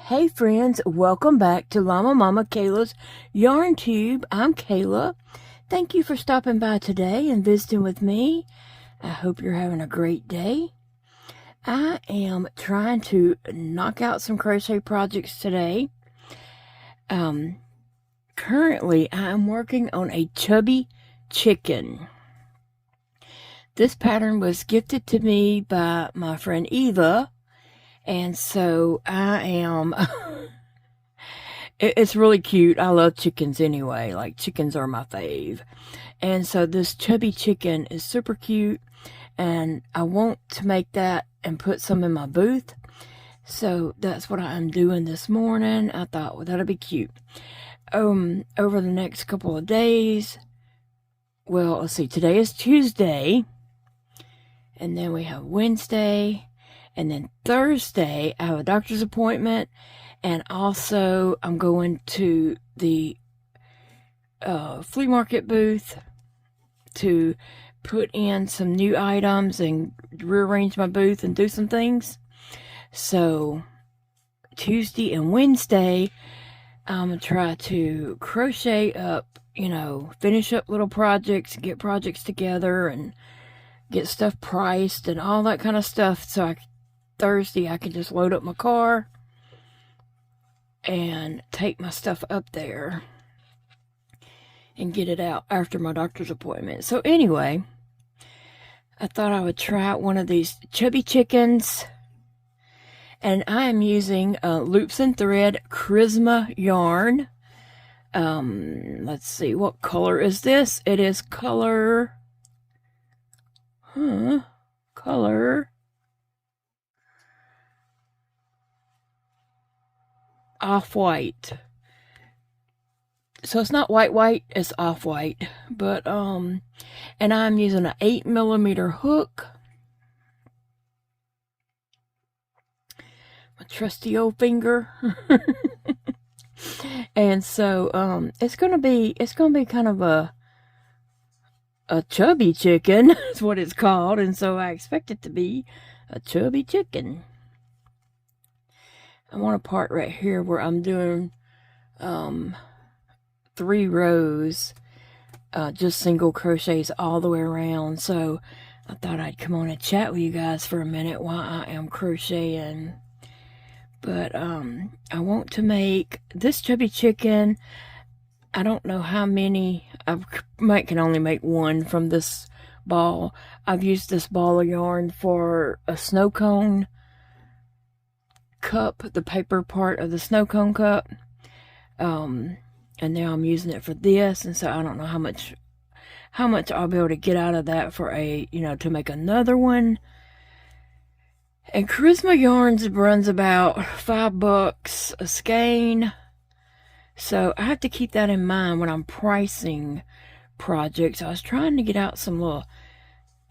Hey friends, welcome back to Llama Mama Kayla's Yarn Tube. I'm Kayla. Thank you for stopping by today and visiting with me. I hope you're having a great day. I am trying to knock out some crochet projects today. Currently I am working on a chubby chicken. This pattern was gifted to me by my friend Eva. And so I am, it's really cute. I love chickens anyway. Like, chickens are my fave. And so this chubby chicken is super cute. And I want to make that and put some in my booth. So that's what I'm doing this morning. I thought, well, that'll be cute. Over the next couple of days, well, let's see, today is Tuesday. And then we have Wednesday. And then Thursday, I have a doctor's appointment, and also I'm going to the flea market booth to put in some new items and rearrange my booth and do some things. So Tuesday and Wednesday, I'm going to try to crochet up, finish up little projects, get projects together, and get stuff priced and all that kind of stuff, so Thursday I can just load up my car and take my stuff up there and get it out after my doctor's appointment. So anyway, I thought I would try out one of these chubby chickens, and I am using Loops and Thread Charisma yarn. Let's see, what color is this? It is color off-white. So it's not white, it's off-white. But, and I'm using an 8mm hook. My trusty old finger. And so, it's gonna be kind of a chubby chicken, is what it's called. And so I expect it to be a chubby chicken. I want a part right here where I'm doing 3 rows, just single crochets all the way around. So I thought I'd come on and chat with you guys for a minute while I am crocheting. But I want to make this chubby chicken. I don't know how many. I can only make one from this ball. I've used this ball of yarn for a snow cone cup, the paper part of the snow cone cup, and now I'm using it for this, and so I don't know how much I'll be able to get out of that for to make another one. And Charisma yarns runs about $5 a skein, so I have to keep that in mind when I'm pricing projects. I was trying to get out some little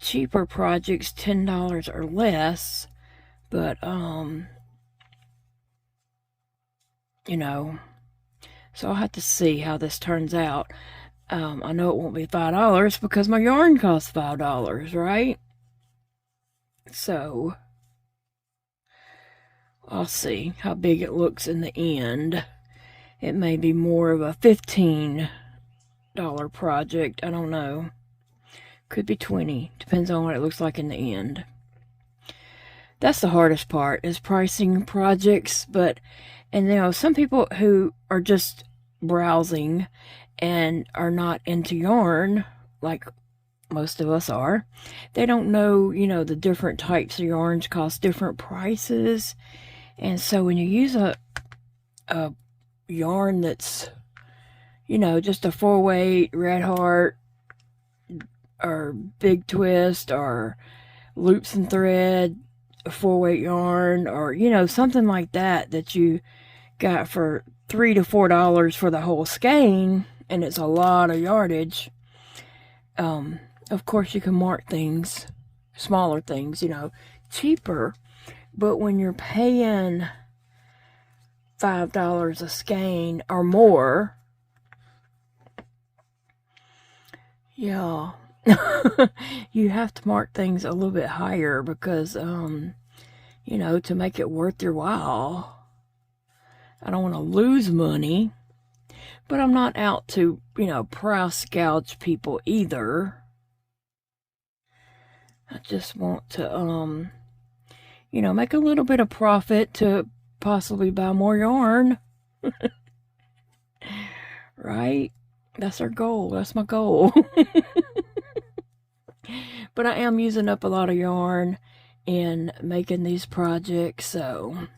cheaper projects, $10 or less, but so I'll have to see how this turns out. I know it won't be $5 because my yarn costs $5, right? So I'll see how big it looks in the end. It may be more of a $15 project. I don't know. Could be $20. Depends on what it looks like in the end. That's the hardest part, is pricing projects. And some people who are just browsing and are not into yarn, like most of us are, they don't know, the different types of yarns cost different prices. And so when you use a yarn that's, just a 4-weight, Red Heart, or Big Twist, or Loops and Thread, a 4-weight yarn, or, something like that you got for $3 to $4 for the whole skein, and it's a lot of yardage. Of course you can mark things, smaller things, cheaper, but when you're paying $5 a skein or more, yeah, you have to mark things a little bit higher because to make it worth your while. I don't want to lose money, but I'm not out to, you know, price gouge people either. I just want to, you know, make a little bit of profit to possibly buy more yarn. Right? That's our goal. That's my goal. But I am using up a lot of yarn in making these projects, so...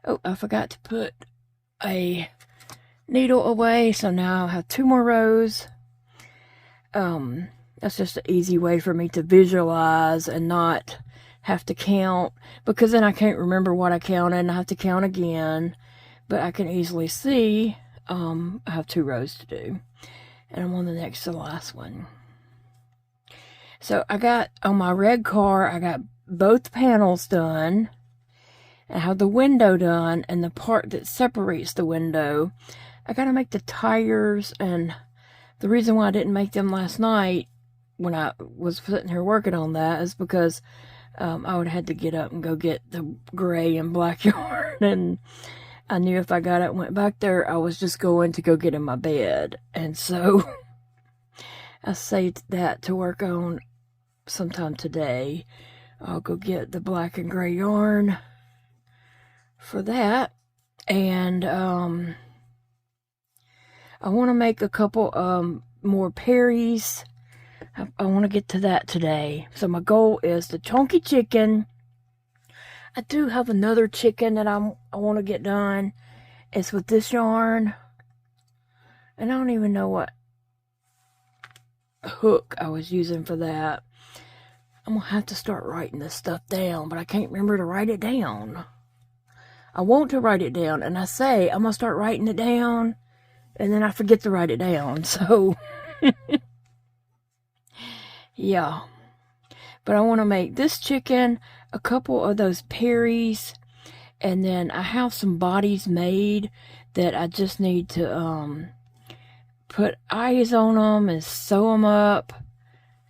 Oh, I forgot to put a needle away, so now I have 2 more rows. That's just an easy way for me to visualize and not have to count, because then I can't remember what I counted and I have to count again. But I can easily see I have 2 rows to do, and I'm on the next to the last one. So I got, on my red car, I got both panels done. I have the window done, and the part that separates the window. I gotta make the tires, and the reason why I didn't make them last night when I was sitting here working on that is because I would have had to get up and go get the gray and black yarn, and I knew if I got up and went back there, I was just going to go get in my bed. And so I saved that to work on sometime today. I'll go get the black and gray yarn for that. And I want to make a couple more Perry's. I want to get to that today. So my goal is the chunky chicken. I do have another chicken that I want to get done. It's with this yarn. And I don't even know what hook I was using for that. I'm going to have to start writing this stuff down, but I can't remember to write it down. I want to write it down, and I say I'm going to start writing it down, and then I forget to write it down. So, yeah. But I want to make this chicken, a couple of those Perry's, and then I have some bodies made that I just need to put eyes on them and sew them up,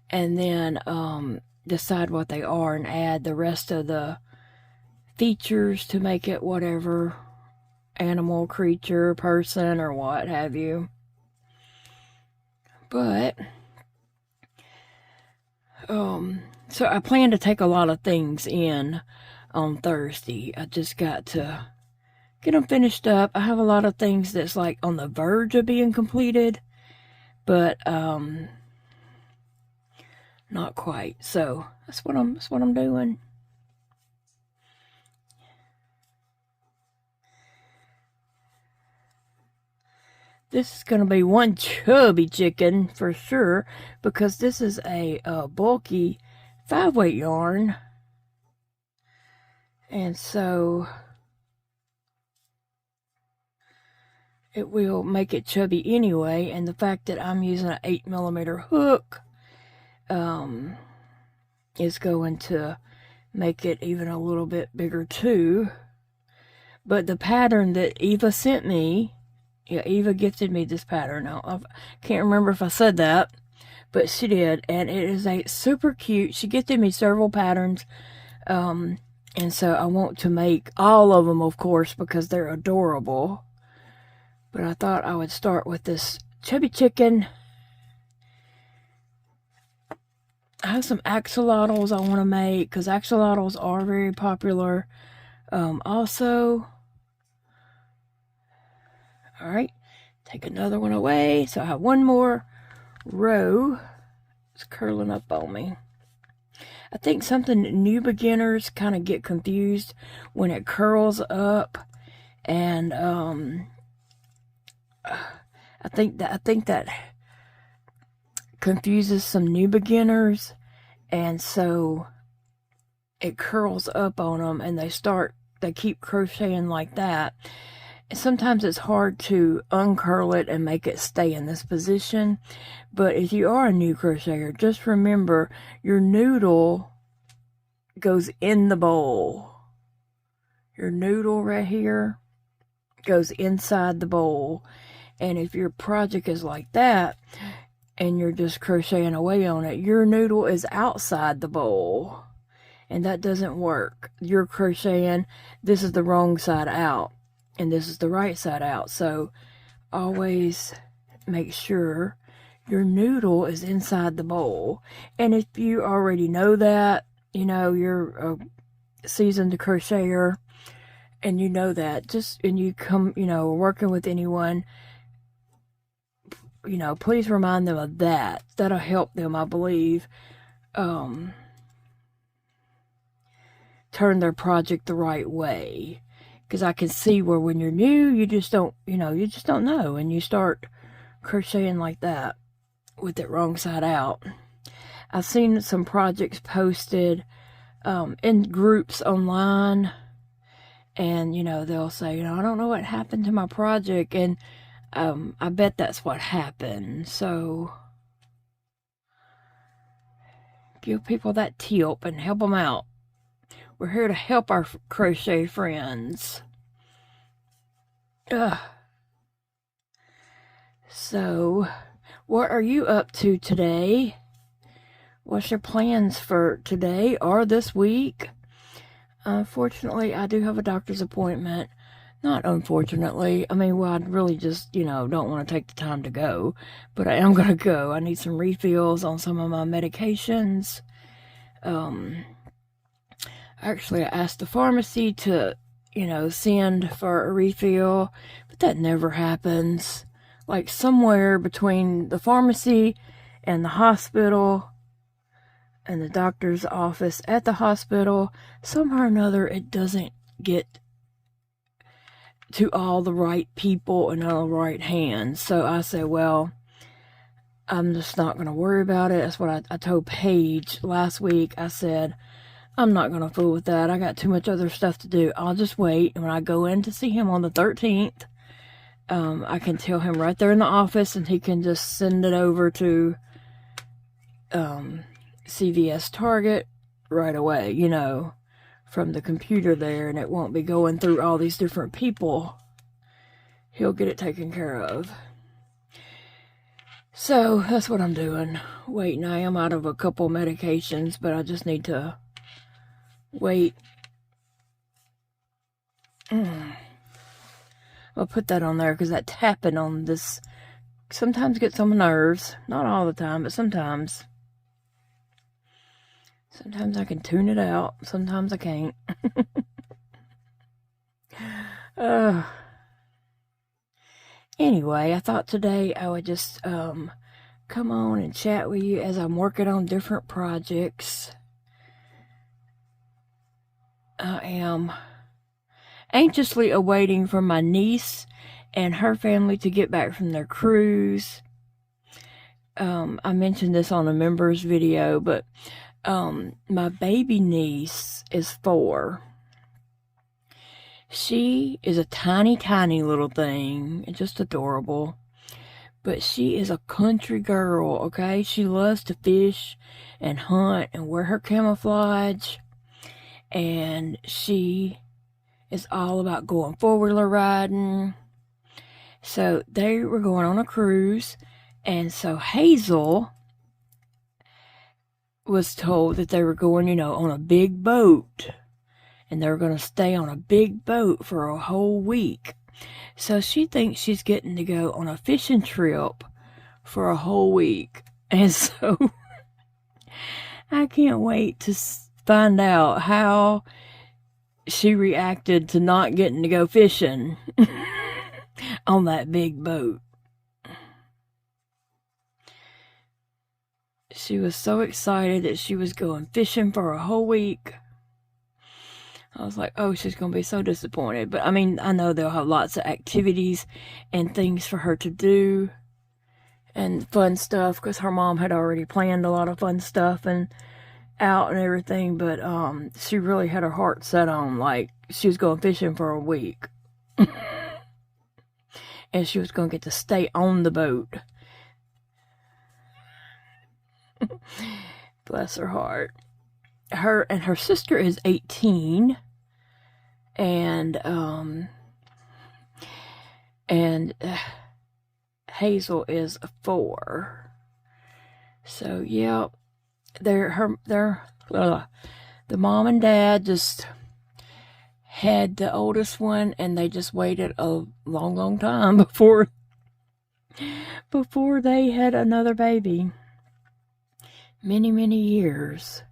and then decide what they are and add the rest of the features to make it whatever animal, creature, person, or what have you. But so I plan to take a lot of things in on Thursday. I just got to get them finished up. I have a lot of things that's like on the verge of being completed, but not quite. So that's what I'm doing. This is going to be one chubby chicken for sure, because this is a bulky 5-weight yarn. And so it will make it chubby anyway. And the fact that I'm using an 8mm hook is going to make it even a little bit bigger too. But the pattern that Eva sent me, yeah, Eva gifted me this pattern. Now, I can't remember if I said that, but she did. And it is a super cute. She gifted me several patterns. And so I want to make all of them, of course, because they're adorable. But I thought I would start with this chubby chicken. I have some axolotls I want to make, because axolotls are very popular. Also... Alright, take another one away. So I have one more row. It's curling up on me. I think something new beginners kind of get confused when it curls up. And I think that confuses some new beginners. And so it curls up on them, and they keep crocheting like that. Sometimes it's hard to uncurl it and make it stay in this position. But if you are a new crocheter, just remember your noodle goes in the bowl. Your noodle right here goes inside the bowl. And if your project is like that and you're just crocheting away on it, your noodle is outside the bowl. And that doesn't work. You're crocheting, this is the wrong side out. and this is the right side out. So always make sure your noodle is inside the bowl. And if you already know that, you know, you're a seasoned crocheter and you know that, just, and you come, you know, working with anyone, you know, please remind them of that. That'll help them, I believe, turn their project the right way. Because I can see where when you're new, you just don't, you know, you just don't know. And you start crocheting like that with it wrong side out. I've seen some projects posted in groups online. And, you know, they'll say, you know, I don't know what happened to my project. And I bet that's what happened. So give people that tip and help them out. We're here to help our crochet friends. So, what are you up to today? What's your plans for today or this week? Unfortunately, I do have a doctor's appointment. Not unfortunately. I mean, well, I'd really just, you know, don't want to take the time to go. But I am going to go. I need some refills on some of my medications. Actually, I asked the pharmacy to, you know, send for a refill, but that never happens. Like somewhere between the pharmacy and the hospital and the doctor's office at the hospital, somehow or another, it doesn't get to all the right people and all the right hands. So I said, well, I'm just not going to worry about it. That's what I told Paige last week. I said, I'm not going to fool with that. I got too much other stuff to do. I'll just wait. And when I go in to see him on the 13th, I can tell him right there in the office, and he can just send it over to CVS Target right away, you know, from the computer there, and it won't be going through all these different people. He'll get it taken care of. So that's what I'm doing. Waiting. I am out of a couple medications, but I just need to wait. I'll put that on there because that tapping on this sometimes gets on my nerves. Not all the time, but sometimes. Sometimes I can tune it out. Sometimes I can't. Anyway, I thought today I would just come on and chat with you as I'm working on different projects. I am anxiously awaiting for my niece and her family to get back from their cruise. I mentioned this on a members video, but my baby niece is 4. She is a tiny, tiny little thing, just adorable. But she is a country girl, okay? She loves to fish and hunt and wear her camouflage. And she is all about going four-wheeler riding. So they were going on a cruise. And so Hazel was told that they were going, you know, on a big boat. And they were going to stay on a big boat for a whole week. So she thinks she's getting to go on a fishing trip for a whole week. And so I can't wait to find out how she reacted to not getting to go fishing on that big boat. She was so excited that she was going fishing for a whole week. I was like, oh, she's going to be so disappointed. But, I mean, I know they'll have lots of activities and things for her to do and fun stuff because her mom had already planned a lot of fun stuff and out and everything. But she really had her heart set on, like, she was going fishing for a week. And she was going to get to stay on the boat. Bless her heart. Her sister is 18, and Hazel is 4. So yeah, the mom and dad just had the oldest one, and they just waited a long time before they had another baby. Many years.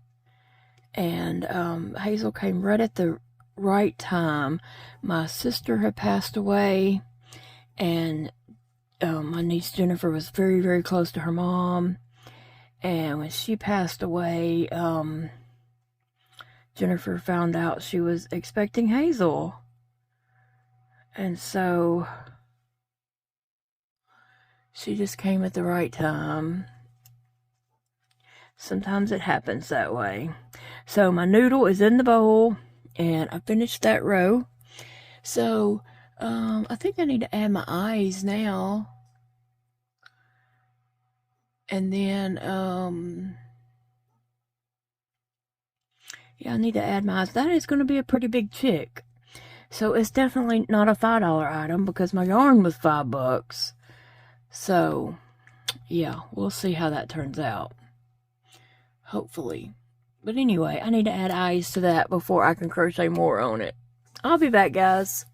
And Hazel came right at the right time. My sister had passed away, and my niece Jennifer was very close to her mom. And when she passed away, Jennifer found out she was expecting Hazel. And so she just came at the right time. Sometimes it happens that way. So my noodle is in the bowl, and I finished that row. So I think I need to add my eyes now. And then yeah, I need to add my eyes. That is going to be a pretty big chick. So it's definitely not a $5 item because my yarn was $5. So yeah, we'll see how that turns out. Hopefully. But anyway, I need to add eyes to that before I can crochet more on it. I'll be back, guys.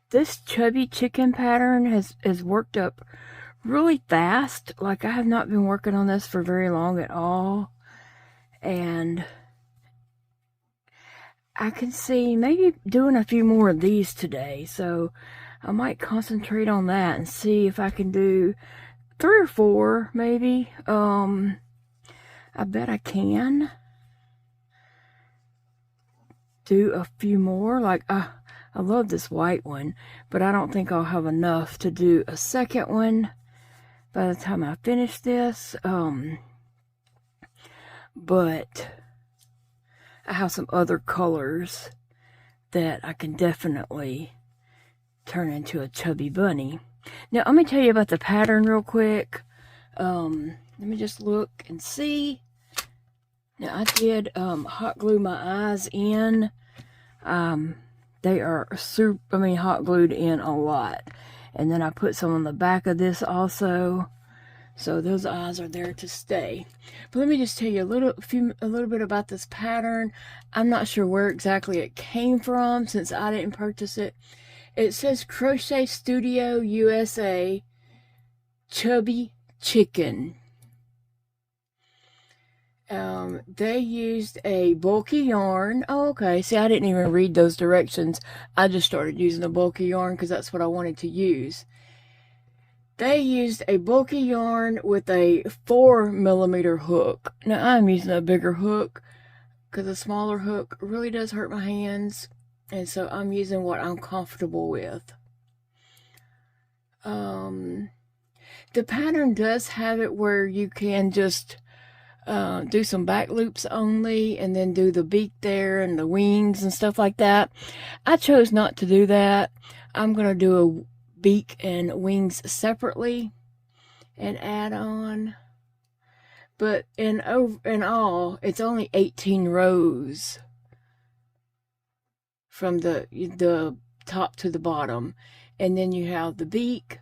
This chubby chicken pattern has worked up really fast. Like, I have not been working on this for very long at all. And I can see maybe doing a few more of these today. So I might concentrate on that and see if I can do 3 or 4 maybe. I bet I can do a few more. Like, I love this white one, but I don't think I'll have enough to do a second one by the time I finish this. But I have some other colors that I can definitely turn into a chubby bunny. Now, let me tell you about the pattern real quick. Let me just look and see. Now, I did hot glue my eyes in. They are hot glued in a lot. And then I put some on the back of this also. So those eyes are there to stay. But let me just tell you a little bit about this pattern. I'm not sure where exactly it came from since I didn't purchase it. It says Crochet Studio USA Chubby Chicken. They used a bulky yarn. Oh, okay. See, I didn't even read those directions. I just started using a bulky yarn because that's what I wanted to use. They used a bulky yarn with a 4mm hook. Now, I'm using a bigger hook because a smaller hook really does hurt my hands. And so I'm using what I'm comfortable with. The pattern does have it where you can just do some back loops only and then do the beak there and the wings and stuff like that. I chose not to do that. I'm going to do a beak and wings separately and add on. But in all, it's only 18 rows from the top to the bottom. And then you have the beak,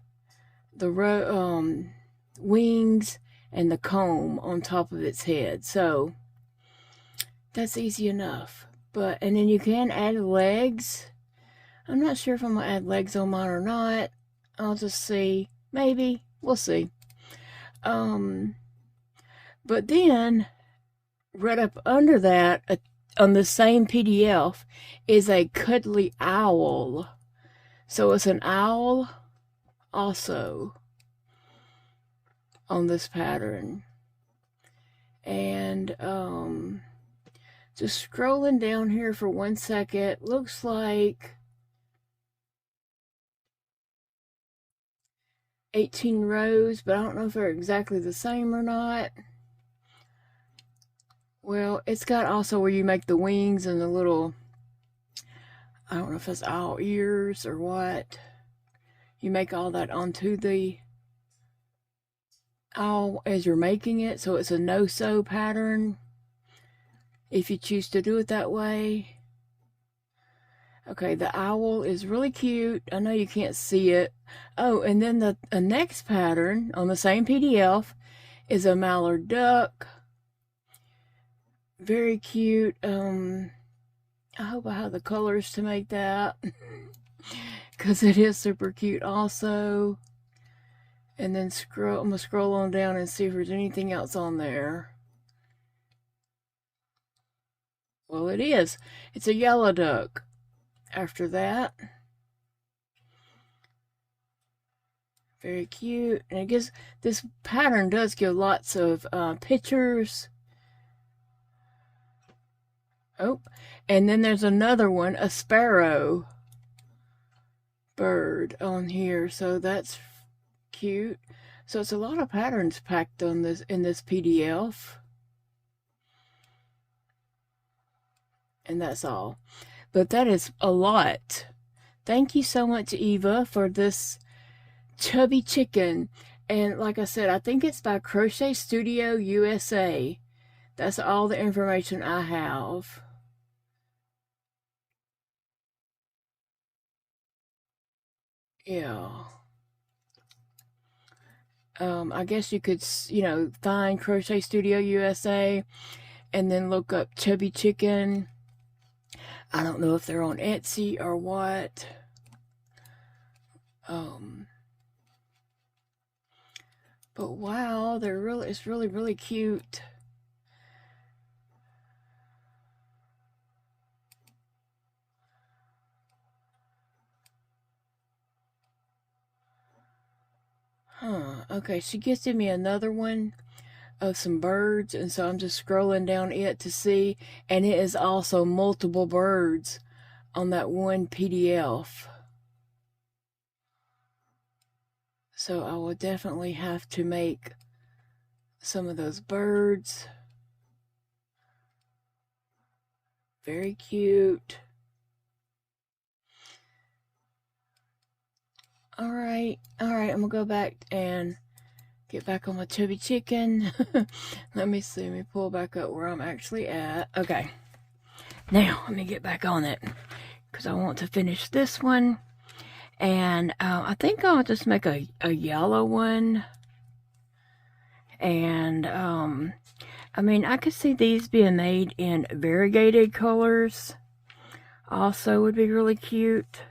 the wings, and the comb on top of its head. So that's easy enough. And then you can add legs. I'm not sure if I'm gonna add legs on mine or not. I'll just see. Maybe. We'll see. But then right up under that, on the same PDF, is a cuddly owl. So it's an owl also on this pattern. And just scrolling down here for 1 second, looks like 18 rows, but I don't know if they're exactly the same or not. Well, it's got also where you make the wings and the little, I don't know if it's owl ears or what. You make all that onto the owl as you're making it, so it's a no-sew pattern if you choose to do it that way. Okay, the owl is really cute. I know you can't see it. Oh, and then the next pattern on the same PDF is a mallard duck. Very cute. I hope I have the colors to make that. Because it is super cute also. And then I'm going to scroll on down and see if there's anything else on there. Well, it is. It's a yellow duck. After that. Very cute. And I guess this pattern does give lots of pictures. Oh, and then there's another one, a sparrow bird on here. So that's cute. So it's a lot of patterns packed on this in this PDF. And that's all. But that is a lot. Thank you so much, Eva, for this chubby chicken. And like I said, I think it's by Crochet Studio USA. That's all the information I have. Yeah. I guess you could, find Crochet Studio USA and then look up Chubby Chicken. I don't know if they're on Etsy or what. But wow, it's really, really cute. Okay, she gifted me another one of some birds, and so I'm just scrolling down it to see, and it is also multiple birds on that one PDF. So I will definitely have to make some of those birds. Very cute. Alright, I'm gonna go back and get back on my chubby chicken. Let me see, let me pull back up where I'm actually at. Okay, now let me get back on it because I want to finish this one. And I think I'll just make a yellow one. And I mean, I could see these being made in variegated colors. Also would be really cute.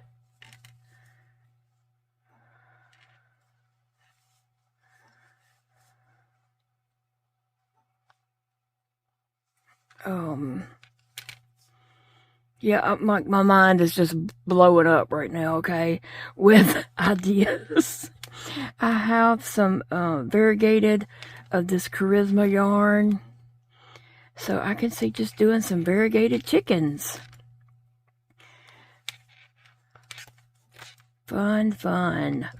Yeah, my mind is just blowing up right now, okay, with ideas. I have some variegated of this charisma yarn. So I can see just doing some variegated chickens. Fun, fun.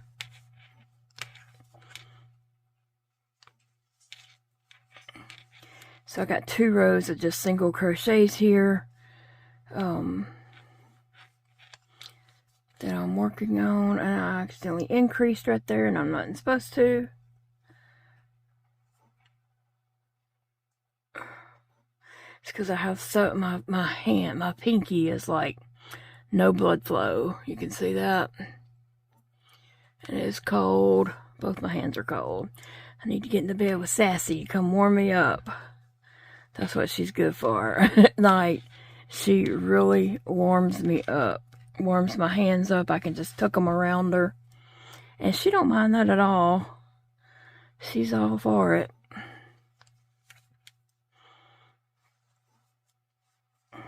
So I got 2 rows of just single crochets here. That I'm working on, and I accidentally increased right there, and I'm not supposed to. It's because I have so my hand, my pinky is like no blood flow. You can see that, and it is cold. Both my hands are cold. I need to get into bed with Sassy. Come warm me up. That's what she's good for. At night, she really warms me up. Warms my hands up. I can just tuck them around her. And she don't mind that at all. She's all for it. I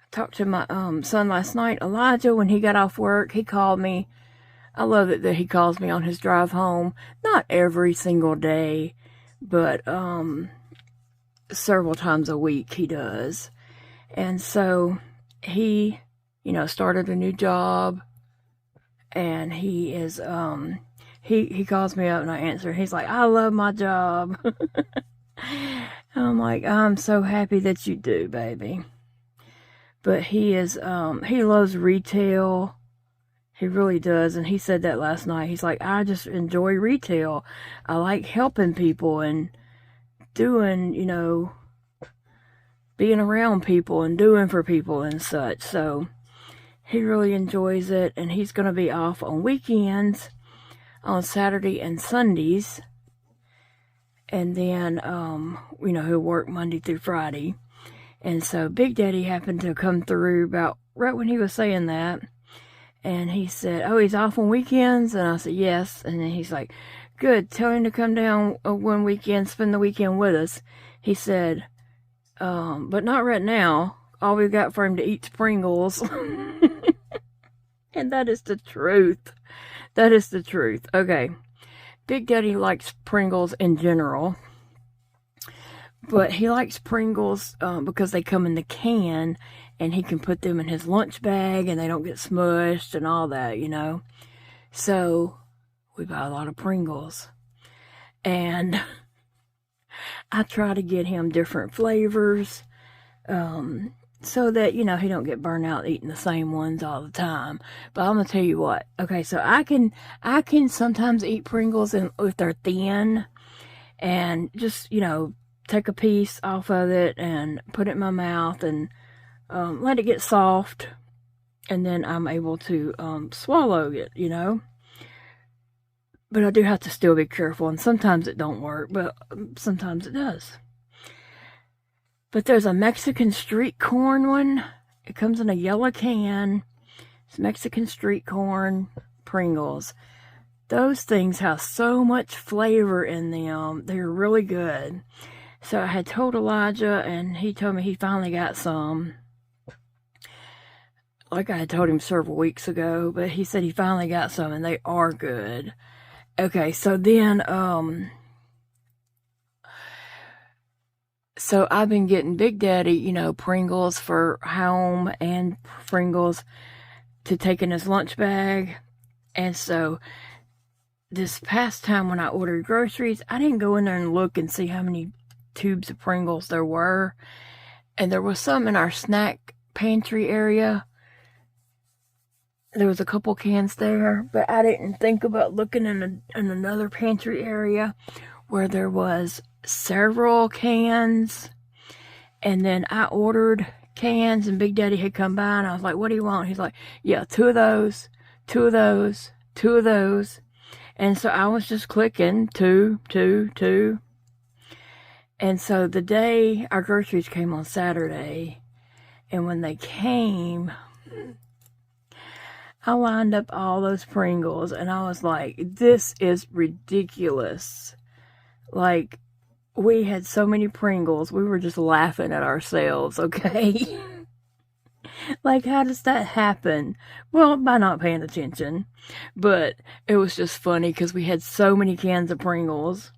talked to my son last night, Elijah, when he got off work. He called me. I love it that he calls me on his drive home. Not every single day, but several times a week he does. And so he, started a new job, and he is, he calls me up and I answer. He's like, I love my job. I'm like, I'm so happy that you do, baby. But he loves retail. He really does. And he said that last night. He's like, I just enjoy retail. I like helping people and doing, being around people and doing for people and such. So he really enjoys it, and he's going to be off on weekends on Saturday and Sundays. And then, you know, he'll work Monday through Friday. And so Big Daddy happened to come through about right when he was saying that. And he said, oh, he's off on weekends? And I said, yes. And then he's like, good, tell him to come down one weekend, spend the weekend with us. He said, but not right now. All we've got for him to eat is Pringles. And that is the truth. That is the truth. Okay. Big Daddy likes Pringles in general. But he likes Pringles because they come in the can. And he can put them in his lunch bag and they don't get smushed and all that, you know. So we buy a lot of Pringles. And I try to get him different flavors so that, you know, he don't get burnt out eating the same ones all the time. But I'm going to tell you what. Okay, so I can sometimes eat Pringles if they're thin and just, you know, take a piece off of it and put it in my mouth and let it get soft, and then I'm able to swallow it, you know. But I do have to still be careful, and sometimes it don't work, but sometimes it does. But there's a Mexican street corn one. It comes in a yellow can. It's Mexican street corn Pringles. Those things have so much flavor in them. They're really good. So I had told Elijah, and he told me he finally got some. Like I had told him several weeks ago, but he said he finally got some, and they are good. Okay, so then, so I've been getting Big Daddy, you know, Pringles for home and Pringles to take in his lunch bag. And so this past time when I ordered groceries, I didn't go in there and look and see how many tubes of Pringles there were. And there was some in our snack pantry area. There was a couple cans there, but I didn't think about looking in another pantry area where there was several cans. And then I ordered cans, and Big Daddy had come by, and I was like, what do you want? He's like, yeah, 2 of those, 2 of those, 2 of those. And so I was just clicking 2, 2, 2. And so the day our groceries came on Saturday, and when they came, I lined up all those Pringles, and I was like, this is ridiculous. Like, we had so many Pringles, we were just laughing at ourselves, okay? Like, how does that happen? Well, by not paying attention. But it was just funny because we had so many cans of Pringles.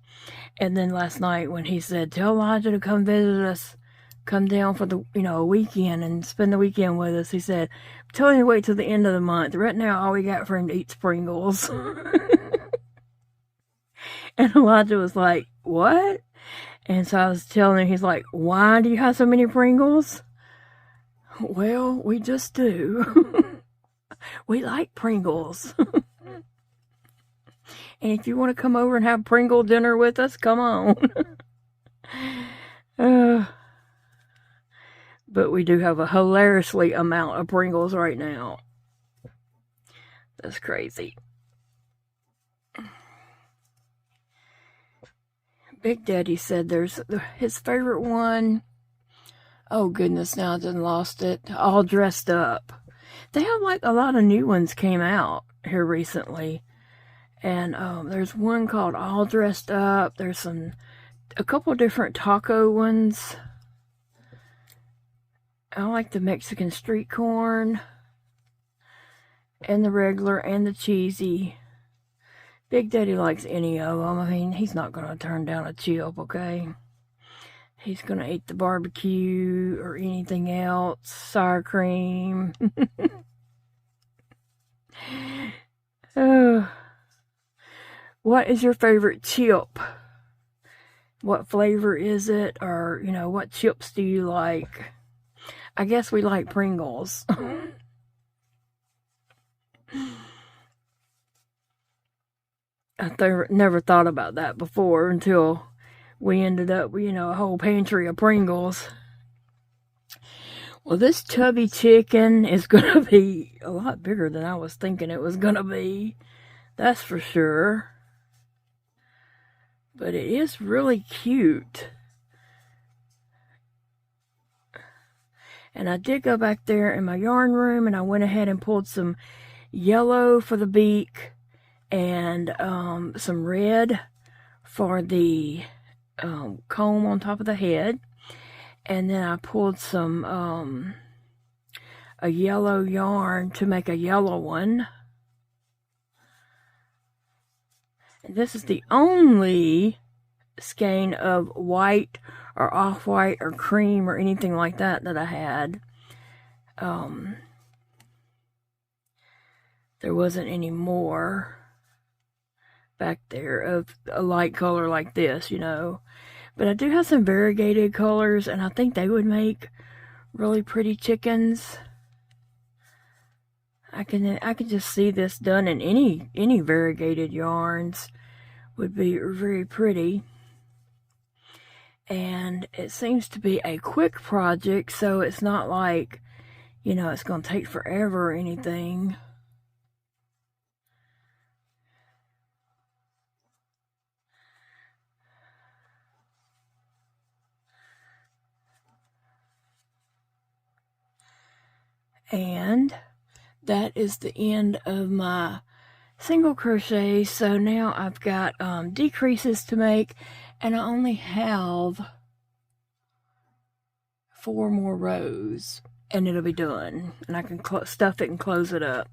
And then last night when he said, tell Elijah to come visit us, come down for the, you know, a weekend and spend the weekend with us, he said, tell him to wait till the end of the month. Right now, all we got for him to eat is Pringles. And Elijah was like, what? And so I was telling him, he's like, why do you have so many Pringles? Well, we just do. We like Pringles. And if you want to come over and have Pringle dinner with us, come on. But we do have a hilariously amount of Pringles right now. That's crazy. Big Daddy said there's his favorite one. Oh goodness, now I just lost it. All Dressed Up. They have like a lot of new ones came out here recently. And there's one called All Dressed Up. There's a couple different taco ones. I like the Mexican street corn. And the regular and the cheesy. Big Daddy likes any of them. I mean, he's not going to turn down a chip, okay? He's going to eat the barbecue or anything else. Sour cream. What is your favorite chip? What flavor is it? Or, you know, what chips do you like? I guess we like Pringles. I never thought about that before until we ended up with, you know, a whole pantry of Pringles. Well, this chubby chicken is going to be a lot bigger than I was thinking it was going to be. That's for sure. but it is really cute. And I did go back there in my yarn room and I went ahead and pulled some yellow for the beak and some red for the comb on top of the head. And then I pulled some a yellow yarn to make a yellow one. And this is the only skein of white or off-white or cream or anything like that that I had. There wasn't any more back there of a light color like this, you know. But I do have some variegated colors, and I think they would make really pretty chickens. I can just see this done in any variegated yarns. Would be very pretty. And it seems to be a quick project, so it's not like, you know, it's going to take forever or anything. And that is the end of my single crochet. So now I've got decreases to make, and I only have 4 more rows and it'll be done, and I can stuff it and close it up.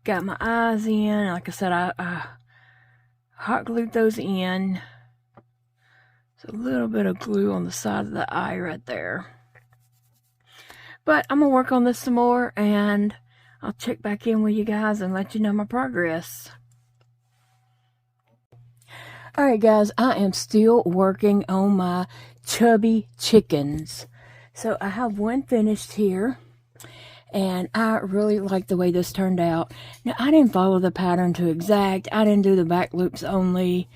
Got my eyes in. Like I said, I hot glued those in. There's a little bit of glue on the side of the eye right there, but I'm gonna work on this some more and I'll check back in with you guys and let you know my progress. Alright guys, I am still working on my chubby chickens. So I have one finished here, and I really like the way this turned out. Now I didn't follow the pattern to exact. I didn't do the back loops only.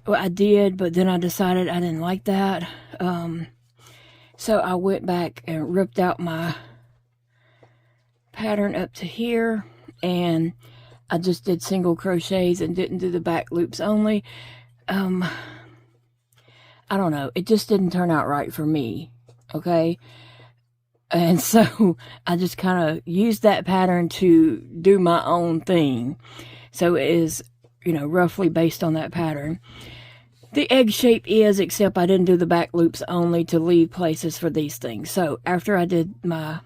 Well, I did, but then I decided I didn't like that. So I went back and ripped out my pattern up to here, and I just did single crochets and didn't do the back loops only. I don't know, it just didn't turn out right for me, okay? And so I just kind of used that pattern to do my own thing. So it is, you know, roughly based on that pattern. The egg shape is, except I didn't do the back loops only to leave places for these things. So after I did my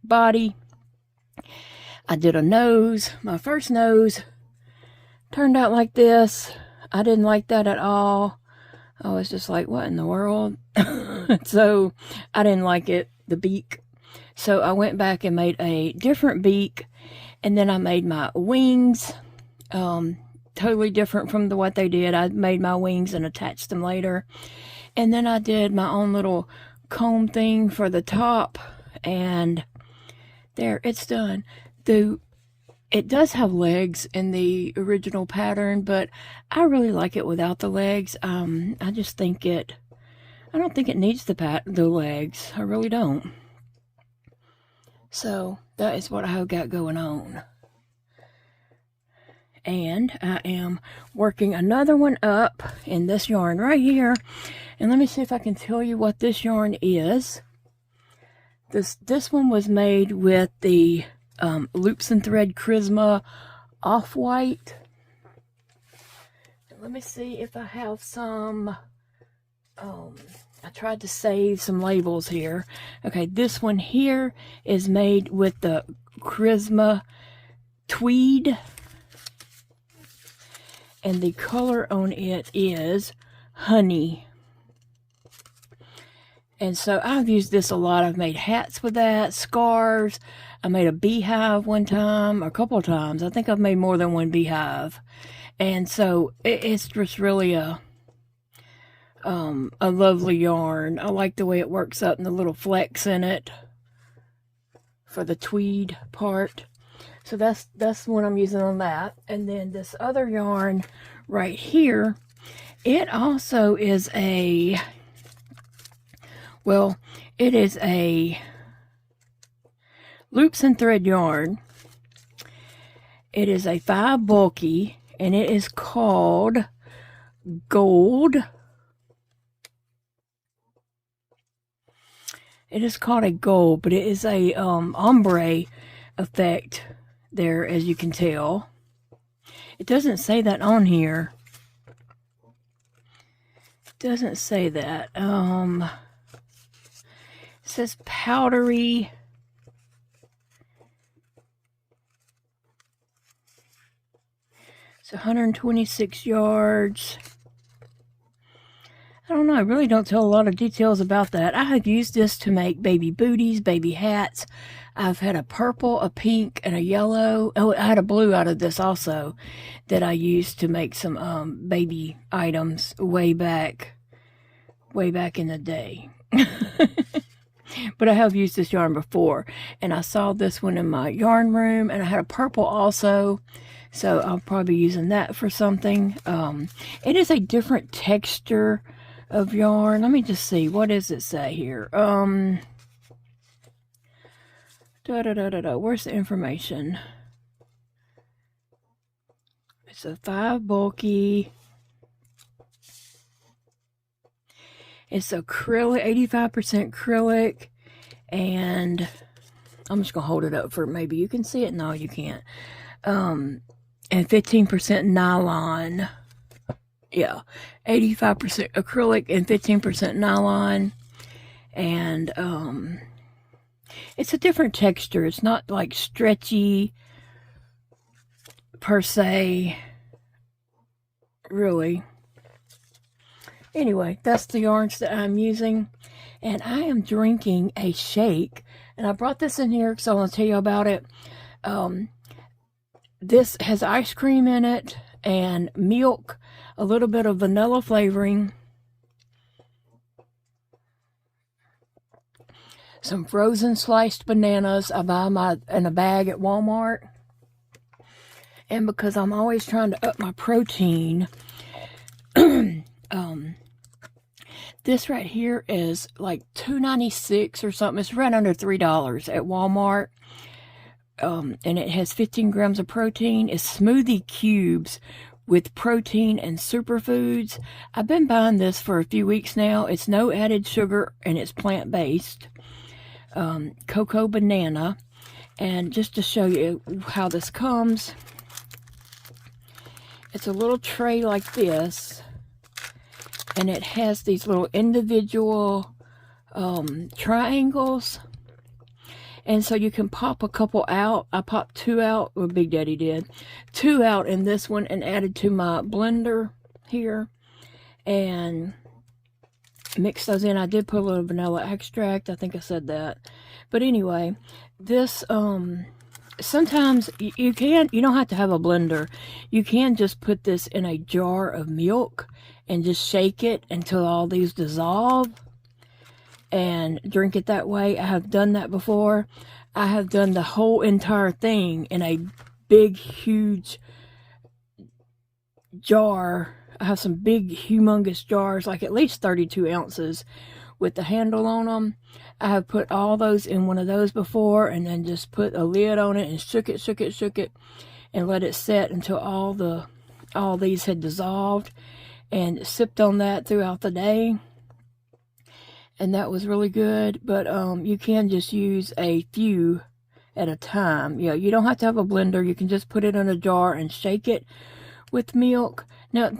body, I did a nose. My first nose turned out like this. I didn't like that at all. I was just like, what in the world? So I didn't like it, the beak. So I went back and made a different beak, and then I made my wings. Totally different from what they did. I made my wings and attached them later. And then I did my own little comb thing for the top, and there, it's done. It does have legs in the original pattern, but I really like it without the legs. I just think I don't think it needs the legs. I really don't. So that is what I've got going on. And I am working another one up in this yarn right here. And let me see if I can tell you what this yarn is. This one was made with the Loops and Thread Charisma Off-White. Let me see if I have some. I tried to save some labels here. Okay, this one here is made with the Charisma Tweed. And the color on it is Honey. And so I've used this a lot. I've made hats with that, scarves. I made a beehive one time, a couple of times. I think I've made more than one beehive. And so it's just really a lovely yarn. I like the way it works up and the little flecks in it for the tweed part. So that's what I'm using on that. And then this other yarn right here, it also is a, well, it is a Loops and Thread yarn. It is a 5 bulky, and it is called gold. It is called a gold, but it is a ombre effect there, as you can tell. It doesn't say that on here. It doesn't say that. It says powdery. It's 126 yards. I don't know, I really don't tell a lot of details about that. I have used this to make baby booties, baby hats. I've had a purple, a pink, and a yellow. Oh, I had a blue out of this also that I used to make some baby items way back in the day. But I have used this yarn before, and I saw this one in my yarn room, and I had a purple also, so I'll probably be using that for something. It is a different texture of yarn. Let me just see, what does it say here? Where's the information? It's a 5 bulky. It's acrylic, 85% acrylic, and I'm just gonna hold it up for maybe you can see it. No, you can't. And 15% nylon. Yeah, 85% acrylic and 15% nylon, and it's a different texture. It's not like stretchy per se, really. Anyway, that's the yarns that I'm using, and I am drinking a shake, and I brought this in here because I want to tell you about it. This has ice cream in it and milk, a little bit of vanilla flavoring, some frozen sliced bananas. I buy in a bag at Walmart, and because I'm always trying to up my protein, this right here is like $2.96 or something. It's right under $3 at Walmart. And it has 15 grams of protein. It's smoothie cubes with protein and superfoods. I've been buying this for a few weeks now. It's no added sugar, and it's plant-based. Cocoa banana. And just to show you how this comes, it's a little tray like this, and it has these little individual triangles, and so you can pop a couple out. I popped 2 out, or Big Daddy did, 2 out in this one and added to my blender here, and mix those in. I did put a little vanilla extract, I think I said that, but anyway, this sometimes you don't have to have a blender. You can just put this in a jar of milk and just shake it until all these dissolve and drink it that way. I have done that before. I have done the whole entire thing in a big, huge jar. I have some big, humongous jars, like at least 32 ounces with the handle on them. I have put all those in one of those before, and then just put a lid on it and shook it, and let it set until all these had dissolved, and sipped on that throughout the day. And that was really good. But you can just use a few at a time. Yeah, you don't have to have a blender. You can just put it in a jar and shake it with milk. Now,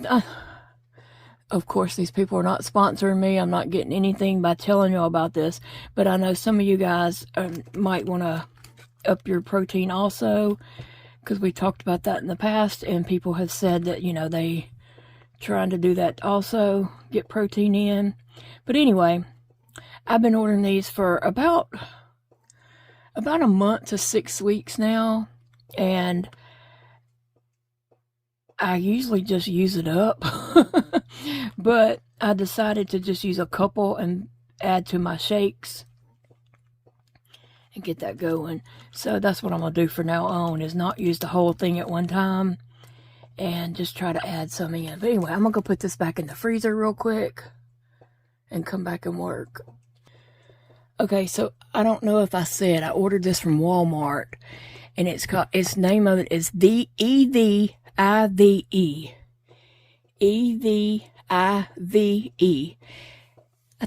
of course, these people are not sponsoring me. I'm not getting anything by telling you about this. But I know some of you guys might want to up your protein also, because we talked about that in the past, and people have said that, you know, they trying to do that also, get protein in. But anyway, I've been ordering these for about a month to 6 weeks now, and I usually just use it up, but I decided to just use a couple and add to my shakes and get that going. So that's what I'm going to do from now on, is not use the whole thing at one time and just try to add some in. But anyway, I'm going to go put this back in the freezer real quick and come back and work. Okay, so I don't know if I said I ordered this from Walmart, and its name of it is the EVIVE EVIVE. I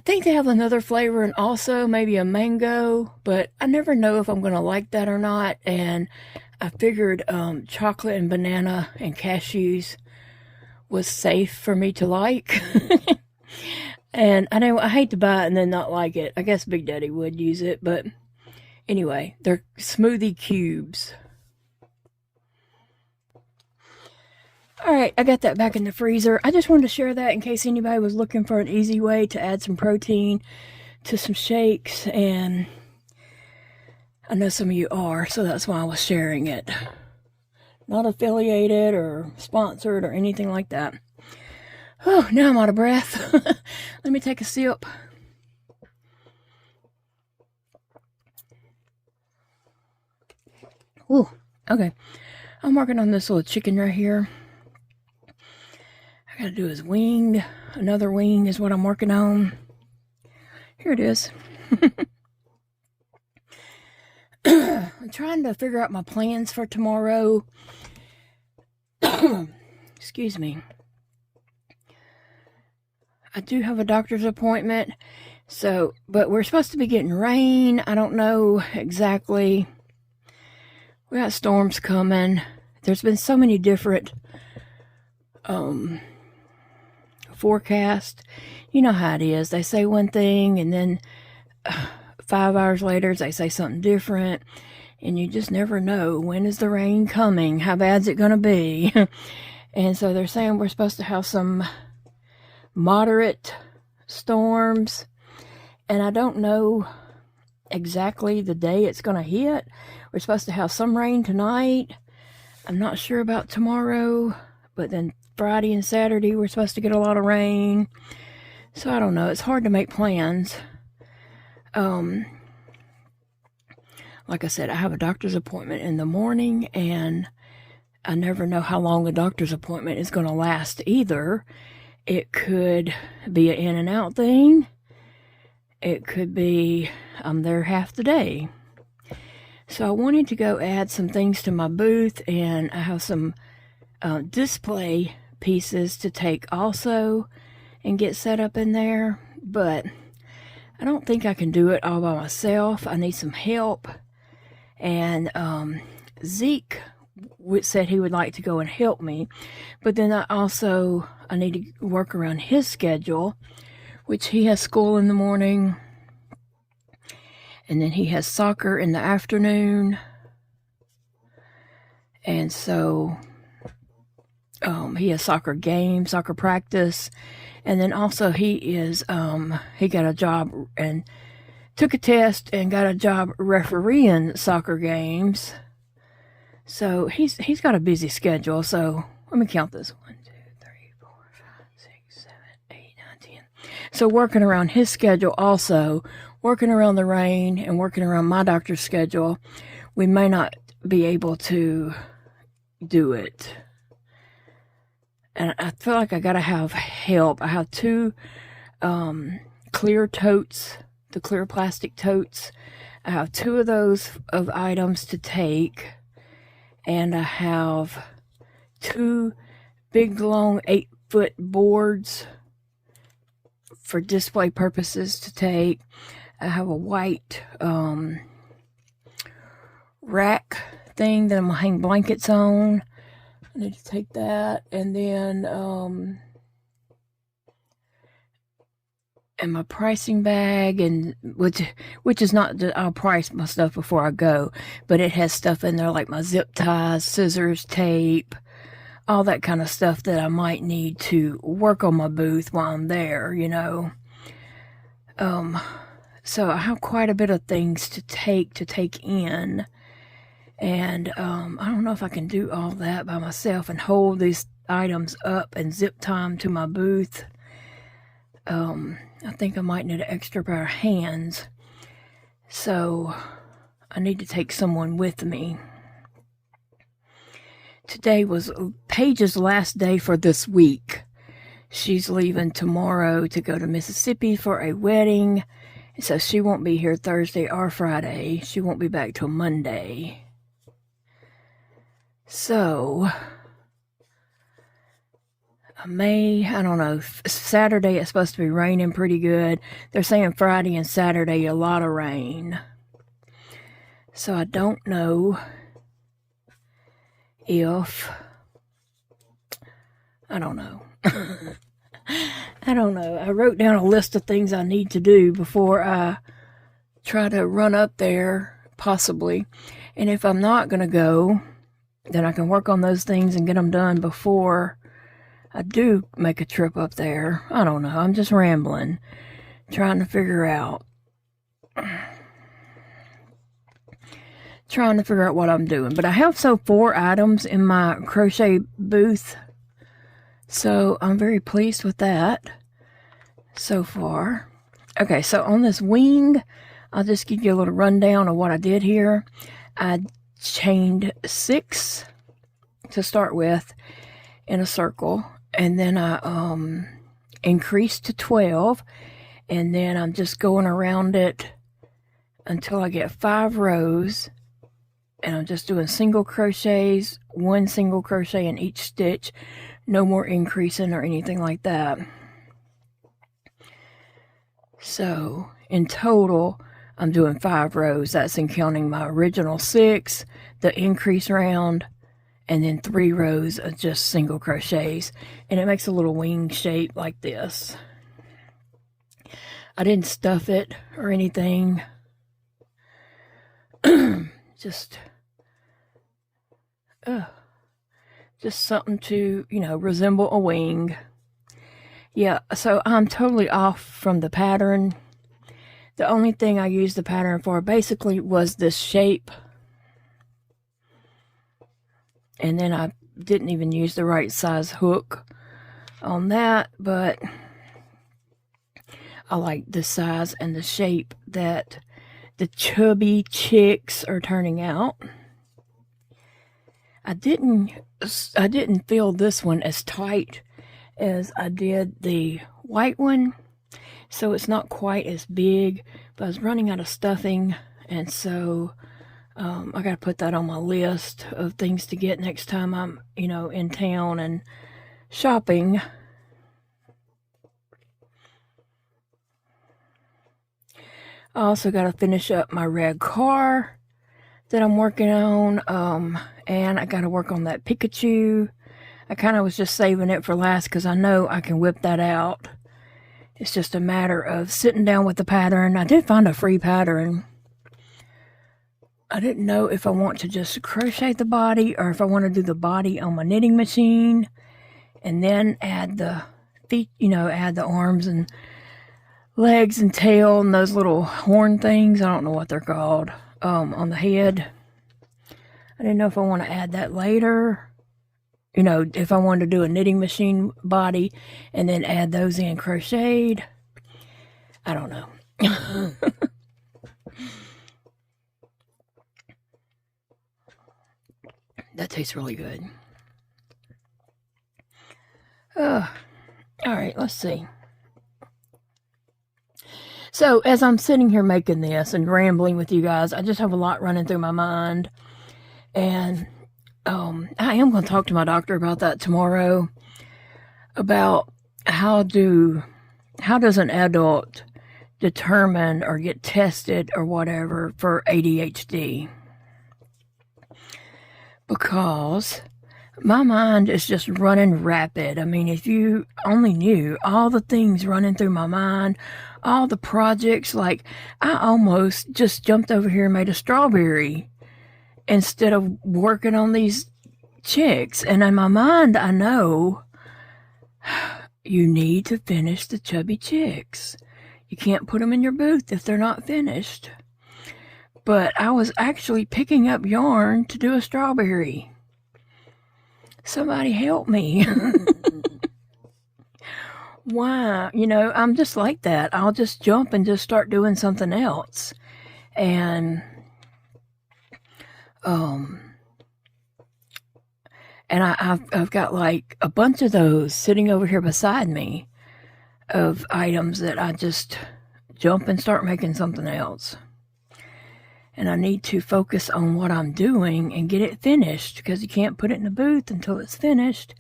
think they have another flavor and also maybe a mango, but I never know if I'm going to like that or not. And I figured chocolate and banana and cashews was safe for me to like. And I hate to buy it and then not like it. I guess Big Daddy would use it, but anyway, they're smoothie cubes. Alright, I got that back in the freezer. I just wanted to share that in case anybody was looking for an easy way to add some protein to some shakes, and I know some of you are, so that's why I was sharing it. Not affiliated or sponsored or anything like that. Oh, now I'm out of breath. Let me take a sip. Ooh, okay. I'm working on this little chicken right here. I gotta do his wing. Another wing is what I'm working on. Here it is. I'm trying to figure out my plans for tomorrow. Excuse me. I do have a doctor's appointment, but we're supposed to be getting rain. I don't know exactly. We got storms coming. There's been so many different forecast. You know how it is. They say one thing and then 5 hours later they say something different, and you just never know. When is the rain coming? How bad's it gonna be? And so they're saying we're supposed to have some moderate storms, and I don't know exactly the day it's gonna hit. We're supposed to have some rain tonight. I'm not sure about tomorrow, but then Friday and Saturday we're supposed to get a lot of rain. So I don't know. It's hard to make plans. Like I said, I have a doctor's appointment in the morning, and I never know how long the doctor's appointment is going to last either. It could be an in and out thing. It could be I'm there half the day. So I wanted to go add some things to my booth, and I have some display pieces to take also and get set up in there, but I don't think I can do it all by myself. I need some help, and Zeke said he would like to go and help me, but then I need to work around his schedule, which he has school in the morning, and then he has soccer in the afternoon, and so he has soccer practice, and then also he got a job and took a test and got a job refereeing soccer games. So he's got a busy schedule. So let me count this. 1, 2, 3, 4, 5, 6, 7, 8, 9, 10. So working around his schedule, also working around the rain and working around my doctor's schedule, we may not be able to do it. And I feel like I gotta have help. I have 2 clear totes, the clear plastic totes. I have 2 of those of items to take, and I have 2 big long 8-foot boards for display purposes to take. I have a white rack thing that I'm gonna hang blankets on. I need to take that, and then and my pricing bag, and which is not that I'll price my stuff before I go, but it has stuff in there like my zip ties, scissors, tape, all that kind of stuff that I might need to work on my booth while I'm there, you know. So I have quite a bit of things to take in. And I don't know if I can do all that by myself and hold these items up and zip tie them to my booth. I think I might need an extra pair of hands. So I need to take someone with me. Today was Paige's last day for this week. She's leaving tomorrow to go to Mississippi for a wedding. So she won't be here Thursday or Friday. She won't be back till Monday. So, I don't know, Saturday it's supposed to be raining pretty good. They're saying Friday and Saturday a lot of rain. So I don't know if, I don't know. I don't know. I wrote down a list of things I need to do before I try to run up there, possibly. And if I'm not going to go, then I can work on those things and get them done before I do make a trip up there. I don't know. I'm just rambling, trying to figure out what I'm doing. But I have 4 items in my crochet booth, so I'm very pleased with that so far. Okay, so on this wing, I'll just give you a little rundown of what I did here. I chained 6 to start with in a circle, and then I increased to 12, and then I'm just going around it until I get 5 rows, and I'm just doing single crochets, 1 single crochet in each stitch, no more increasing or anything like that. So in total I'm doing 5 rows. That's in counting my original 6, the increase round, and then 3 rows of just single crochets, and it makes a little wing shape like this. I didn't stuff it or anything. just something to, resemble a wing. Yeah, so I'm totally off from the pattern. The only thing I used the pattern for basically was this shape. And then I didn't even use the right size hook on that, but I like the size and the shape that the chubby chicks are turning out. I didn't feel this one as tight as I did the white one, so it's not quite as big, but I was running out of stuffing, and so I got to put that on my list of things to get next time I'm, in town and shopping. I also got to finish up my red car that I'm working on, and I got to work on that Pikachu. I kind of was just saving it for last because I know I can whip that out. It's just a matter of sitting down with the pattern. I did find a free pattern. I didn't know if I want to just crochet the body or if I want to do the body on my knitting machine and then add the feet, add the arms and legs and tail and those little horn things. I don't know what they're called, on the head. I didn't know if I want to add that later. If I wanted to do a knitting machine body and then add those in crocheted. I don't know. That tastes really good. All right, let's see. So as I'm sitting here making this and rambling with you guys, I just have a lot running through my mind. And I am going to talk to my doctor about that tomorrow, about how does an adult determine or get tested or whatever for ADHD. Because my mind is just running rapid. I mean, if you only knew all the things running through my mind, all the projects, like I almost just jumped over here and made a strawberry instead of working on these chicks. And in my mind, I know you need to finish the chubby chicks. You can't put them in your booth if they're not finished. But I was actually picking up yarn to do a strawberry. Somebody help me. Why? I'm just like that. I'll just jump and just start doing something else. And I've got like a bunch of those sitting over here beside me of items that I just jump and start making something else. And I need to focus on what I'm doing and get it finished, because you can't put it in the booth until it's finished.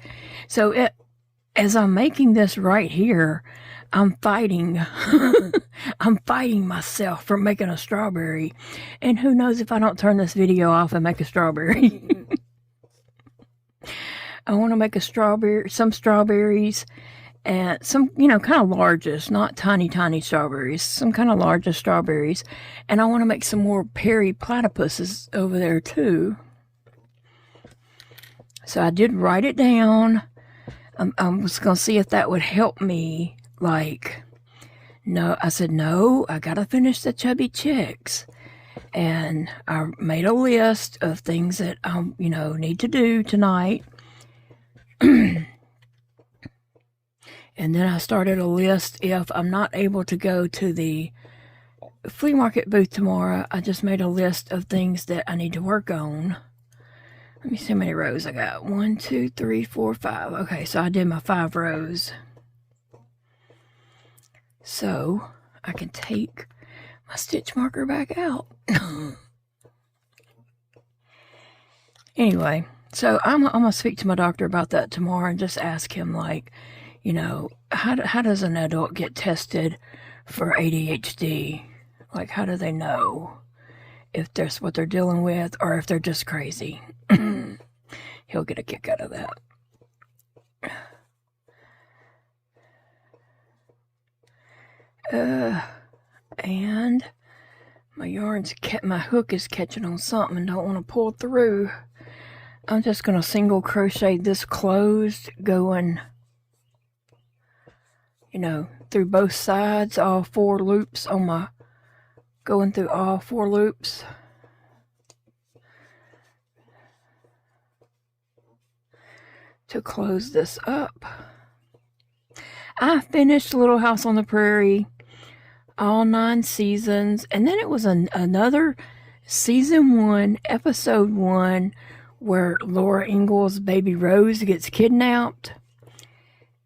So as I'm making this right here, I'm fighting. I'm fighting myself from making a strawberry. And who knows if I don't turn this video off and make a strawberry. I want to make some strawberries, and some, kind of largest, not tiny, tiny strawberries, some kind of largest strawberries. And I want to make some more Perry platypuses over there too. So I did write it down. I was going to see if that would help me. No, I said, no, I got to finish the chubby chicks. And I made a list of things that I, need to do tonight. And then I started a list if I'm not able to go to the flea market booth tomorrow. I just made a list of things that I need to work on. Let me see how many rows I got. 1, 2, 3, 4, 5. Okay, so I did my 5 rows. So I can take my stitch marker back out. Anyway, so I'm going to speak to my doctor about that tomorrow and just ask him, how does an adult get tested for ADHD? How do they know if that's what they're dealing with or if they're just crazy? He'll get a kick out of that. And my hook is catching on something and don't want to pull through. I'm just going to single crochet this closed, going, through both sides, all 4 loops going through all 4 loops. To close this up. I finished Little House on the Prairie, all 9 seasons, and then it was another season 1, episode 1, where Laura Ingalls' baby Rose gets kidnapped.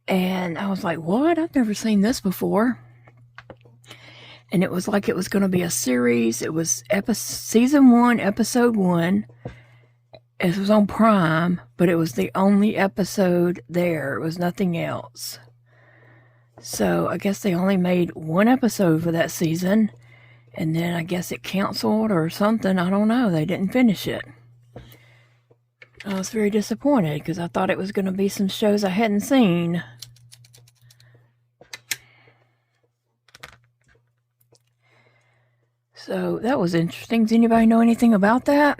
And I was like, what? I've never seen this before. And it was like it was going to be a series. It was season 1, episode 1. It was on Prime, but it was the only episode there. It was nothing else. So I guess they only made 1 episode for that season. And then I guess it canceled or something. I don't know. They didn't finish it. I was very disappointed because I thought it was going to be some shows I hadn't seen. So that was interesting. Does anybody know anything about that?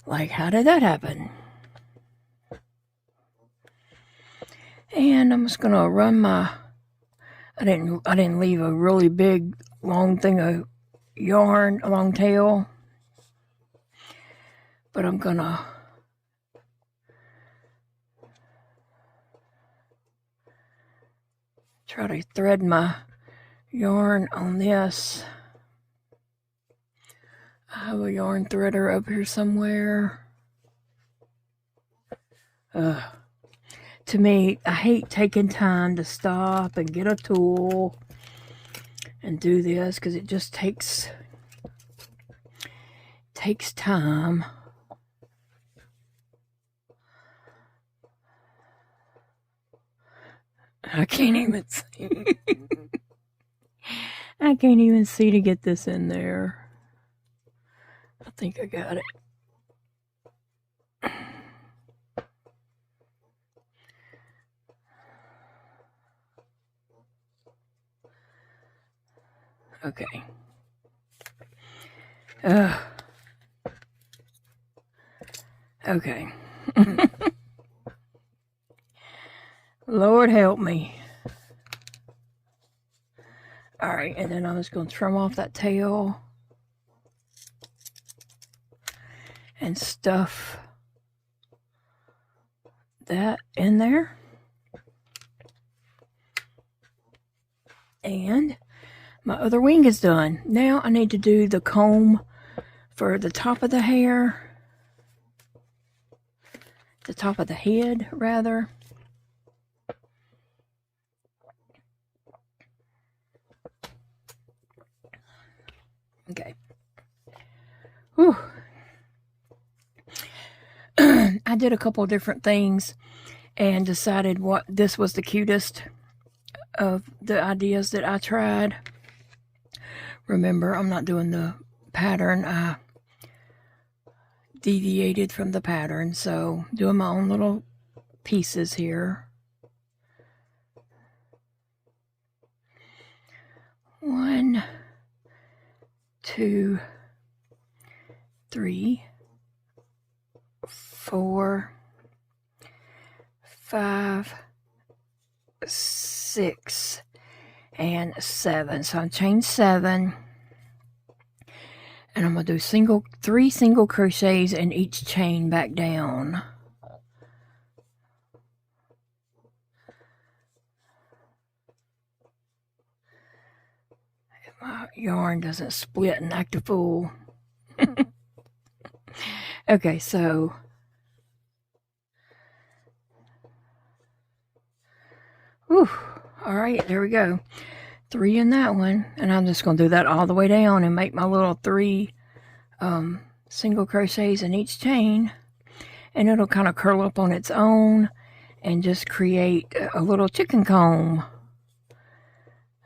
How did that happen? And I'm just gonna run I didn't leave a really big long thing of yarn, a long tail. But I'm gonna try to thread my yarn on this. I have a yarn threader up here somewhere. To me, I hate taking time to stop and get a tool and do this because it just takes time. I can't even see. I can't even see to get this in there. I think I got it. Okay. Okay. Lord help me. Alright, and then I'm just going to trim off that tail and stuff that in there. And my other wing is done. Now I need to do the comb for the top of the hair. The top of the head, rather. Okay. Whew. I did a couple of different things, and decided what this was the cutest of the ideas that I tried. Remember, I'm not doing the pattern. I deviated from the pattern, so doing my own little pieces here. 1, 2, 3, 4, 5, 6, and 7. So I chained 7, and I'm gonna do 3 single crochets in each chain back down. If my yarn doesn't split and act a fool. Okay, so whew, all right, there we go. 3 in that one, and I'm just going to do that all the way down and make my little 3 single crochets in each chain, and it'll kind of curl up on its own and just create a little chicken comb.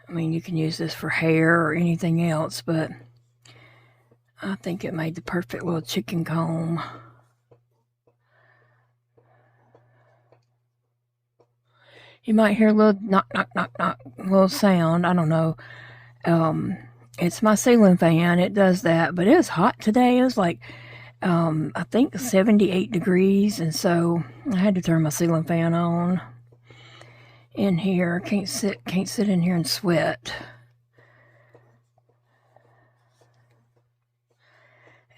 I mean, you can use this for hair or anything else, but I think it made the perfect little chicken comb. You might hear a little knock, knock, knock, knock, little sound. I don't know. It's my ceiling fan. It does that, but it was hot today. It was like, I think 78 degrees, and so I had to turn my ceiling fan on in here. Can't sit in here and sweat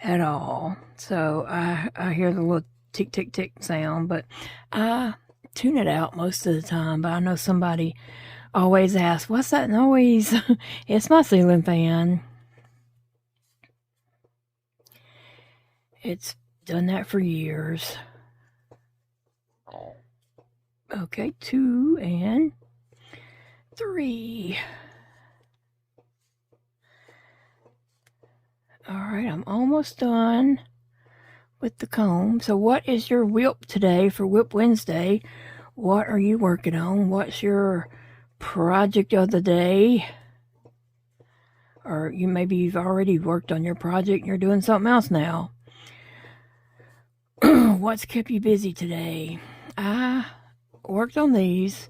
at all. So I hear the little tick, tick, tick sound, but I tune it out most of the time. But I know somebody always asks, what's that noise? It's my ceiling fan. It's done that for years. Okay, 2 and 3. All right, I'm almost done with the comb. So what is your WIP today for WIP Wednesday? What are you working on? What's your project of the day? Or maybe you've already worked on your project and you're doing something else now. What's kept you busy today? I worked on these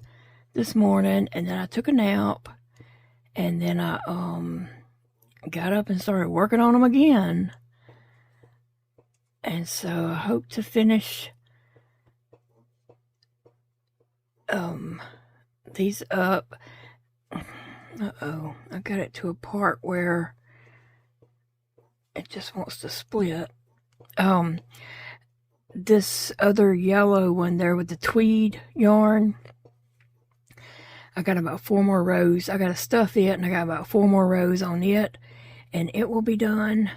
this morning, and then I took a nap, and then I got up and started working on them again. And so I hope to finish these up. Uh-oh, I got it to a part where it just wants to split. This other yellow one there with the tweed yarn, I got about 4 more rows. I got to stuff it, and I got about 4 more rows on it, and it will be done.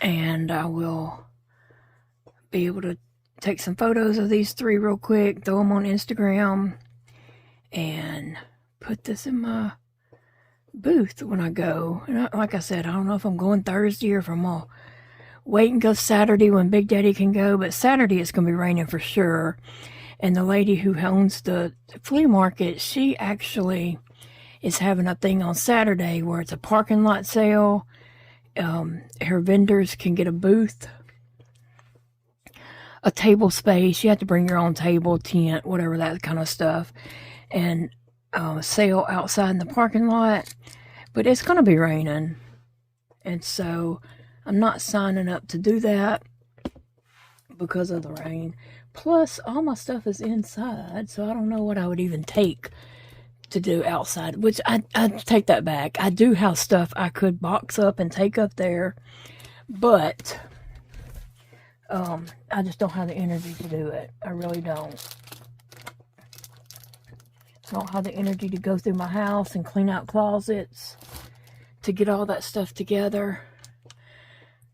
And I will be able to take some photos of these 3 real quick, throw them on Instagram, and put this in my booth when I go. And like I said, I don't know if I'm going Thursday or if I'm all wait until Saturday when Big Daddy can go, but Saturday it's going to be raining for sure. And the lady who owns the flea market, she actually is having a thing on Saturday where it's a parking lot sale. Her vendors can get a booth, a table space. You have to bring your own table, tent, whatever, that kind of stuff, and sale outside in the parking lot. But it's going to be raining, and so I'm not signing up to do that because of the rain. Plus, all my stuff is inside, so I don't know what I would even take to do outside, which I take that back. I do have stuff I could box up and take up there, but I just don't have the energy to do it. I really don't. I don't have the energy to go through my house and clean out closets to get all that stuff together.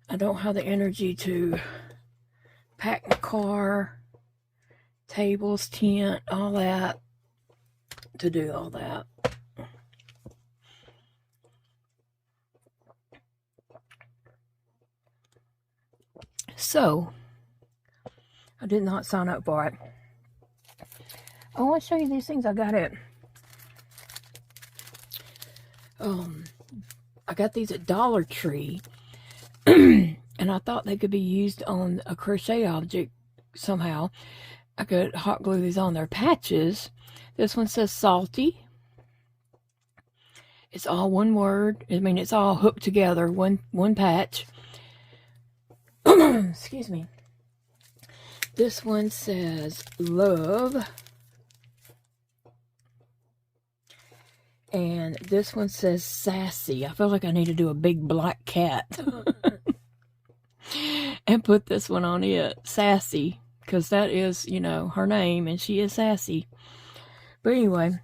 I don't have the energy to pack my car, tables, tent, all that, to do all that. So, I did not sign up for it. I want to show you these things I got at, I got these at Dollar Tree, and I thought they could be used on a crochet object somehow. I could hot glue these on. Their patches. This one says salty. It's all one word. I mean, it's all hooked together, one patch. Excuse me. This one says love. And this one says sassy. I feel like I need to do a big black cat and put this one on it, sassy, because that is, you know, her name, and she is sassy. But anyway,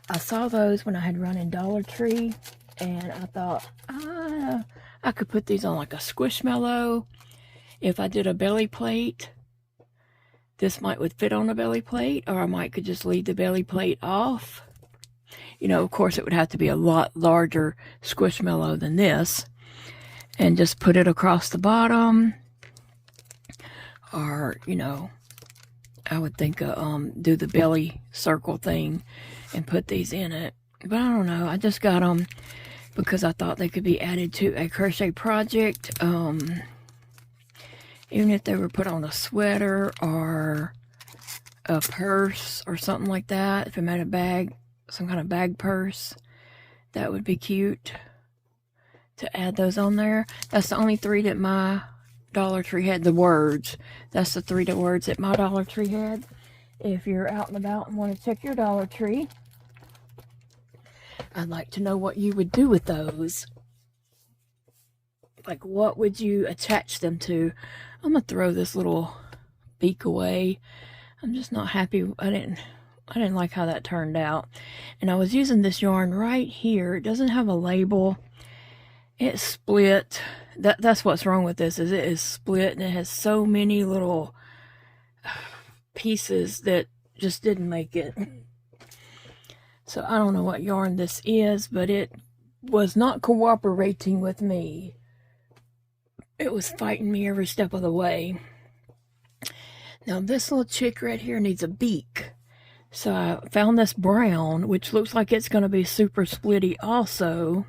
I saw those when I had run in Dollar Tree, and I thought, I could put these on like a squishmallow. If I did a belly plate, this would fit on a belly plate, or I might could just leave the belly plate off. You know, of course, it would have to be a lot larger squishmallow than this. And just put it across the bottom. Or, you know, I would think do the belly circle thing and put these in it. But I don't know. I just got them because I thought they could be added to a crochet project. Even if they were put on a sweater or a purse or something like that. If I made a bag, some kind of bag purse, that would be cute to add those on there. That's the only 3 that my Dollar Tree had. The words. That's the 3 words that my Dollar Tree had. If you're out and about and want to check your Dollar Tree, I'd like to know what you would do with those. Like, what would you attach them to? I'm gonna throw this little beak away. I'm just not happy. I didn't like how that turned out. And I was using this yarn right here. It doesn't have a label. It's split. That's what's wrong with this, is it is split, and it has so many little pieces that just didn't make it. So I don't know what yarn this is, but it was not cooperating with me. It was fighting me every step of the way. Now this little chick right here needs a beak. So I found this brown, which looks like it's going to be super splitty also.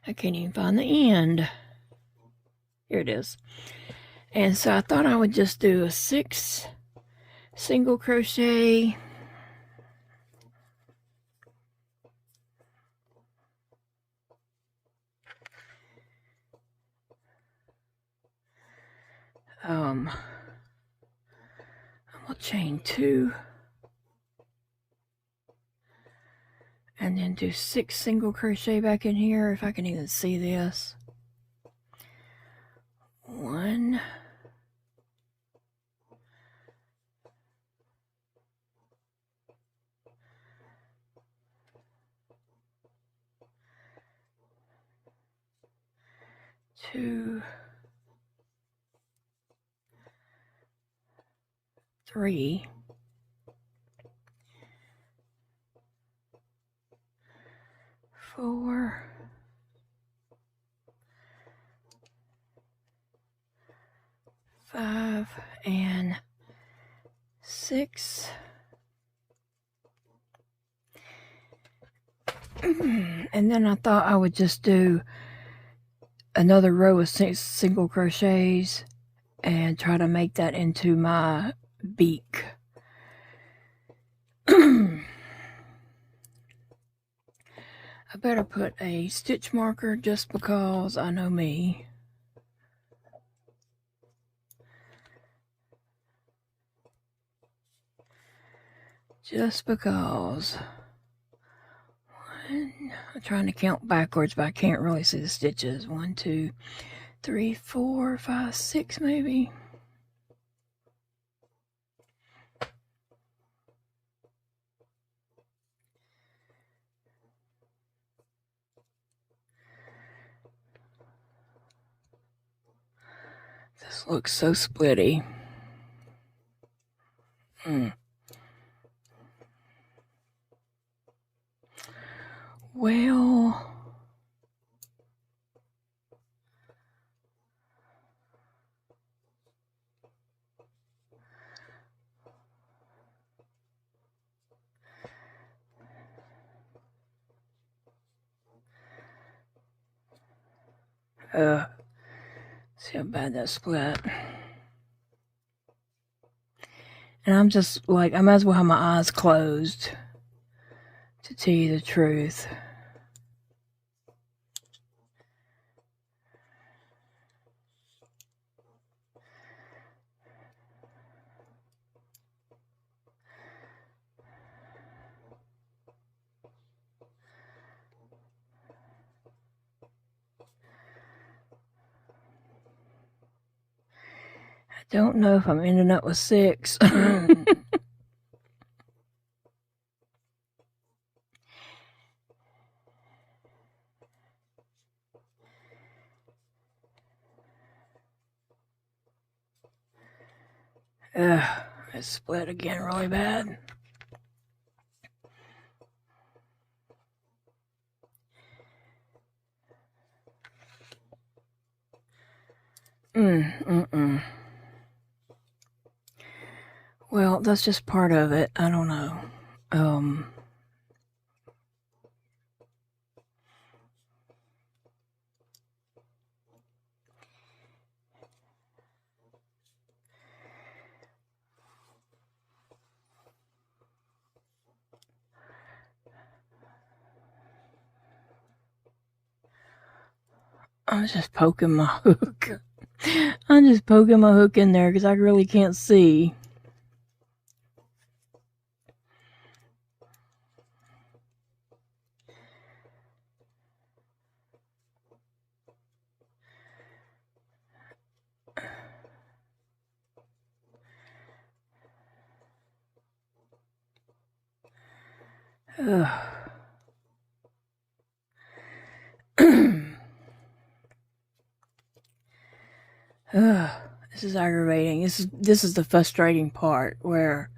I can't even find the end. Here it is. And so I thought I would just do a 6 single crochet. I'm gonna chain 2 and then do 6 single crochet back in here, if I can even see this. 1, 2, 3, 4, 5, and 6. And then I thought I would just do another row of 6 single crochets and try to make that into my beak. I better put a stitch marker just because I know me. Just because. I'm trying to count backwards, but I can't really see the stitches. 1, 2, 3, 4, 5, 6 maybe. This looks so splitty. Well, See how bad that split. And I'm just like, I might as well have my eyes closed to tell you the truth. I don't know if I'm ending up with 6. It split again really bad. Well, that's just part of it. I don't know. I'm just poking my hook. I'm just poking my hook in there because I really can't see. This is aggravating. This is the frustrating part where,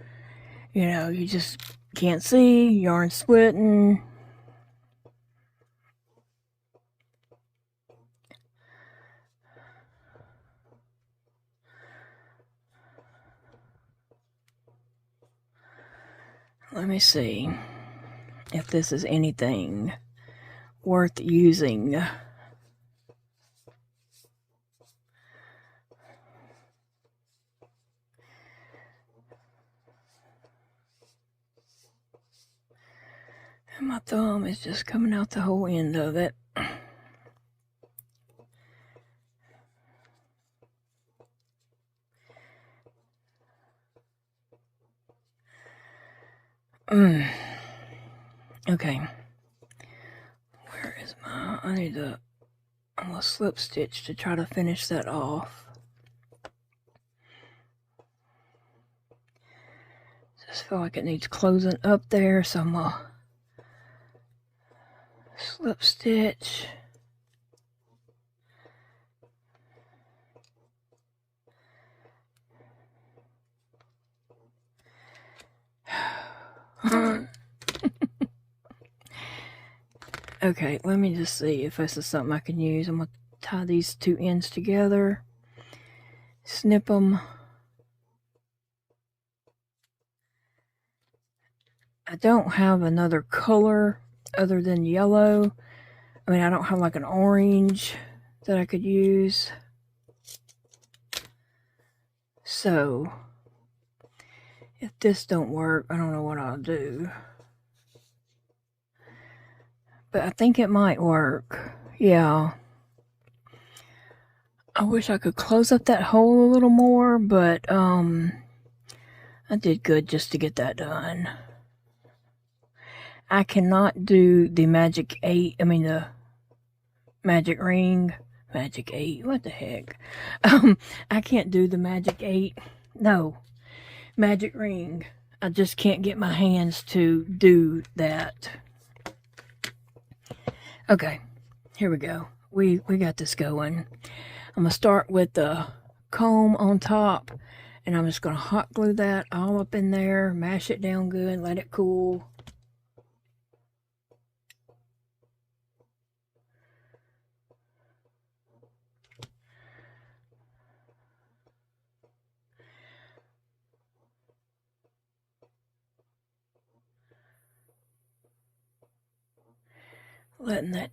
you know, you just can't see, yarn splitting. Let me see if this is anything worth using. And my thumb is just coming out the whole end of it. Okay. Where is my... I'm gonna slip stitch to try to finish that off. Just feel like it needs closing up there, so I'm gonna slip stitch. Okay, let me just see if this is something I can use. I'm going to tie these two ends together, snip them. I don't have another color other than yellow. I mean, I don't have like an orange that I could use. So, if this don't work, I don't know what I'll do. But I think it might work. Yeah. I wish I could close up that hole a little more, but I did good just to get that done. I cannot do the magic 8, I mean the magic ring. Magic 8, what the heck? I can't do the magic 8. No. Magic ring. I just can't get my hands to do that. Okay, here we go. We got this going. I'm going to start with the comb on top, and I'm just going to hot glue that all up in there, mash it down good, let it cool. Letting that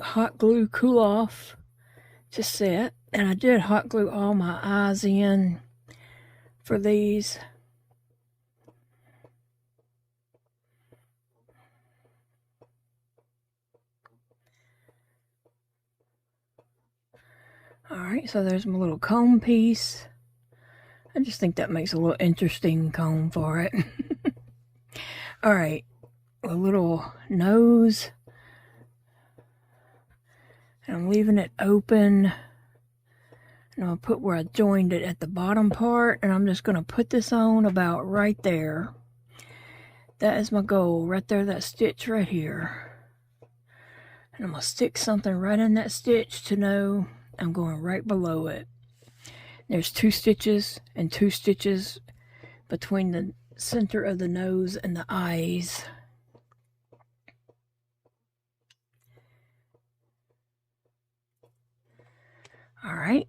hot glue cool off. to set. And I did hot glue all my eyes in for these. Alright, so there's my little comb piece. I just think that makes a little interesting comb for it. Alright, a little nose. And I'm leaving it open. And I'll put where I joined it at the bottom part. And I'm just going to put this on about right there. That is my goal, right there, that stitch right here. And I'm going to stick something right in that stitch to know I'm going right below it. There's 2 stitches and 2 stitches between the center of the nose and the eyes. Alright.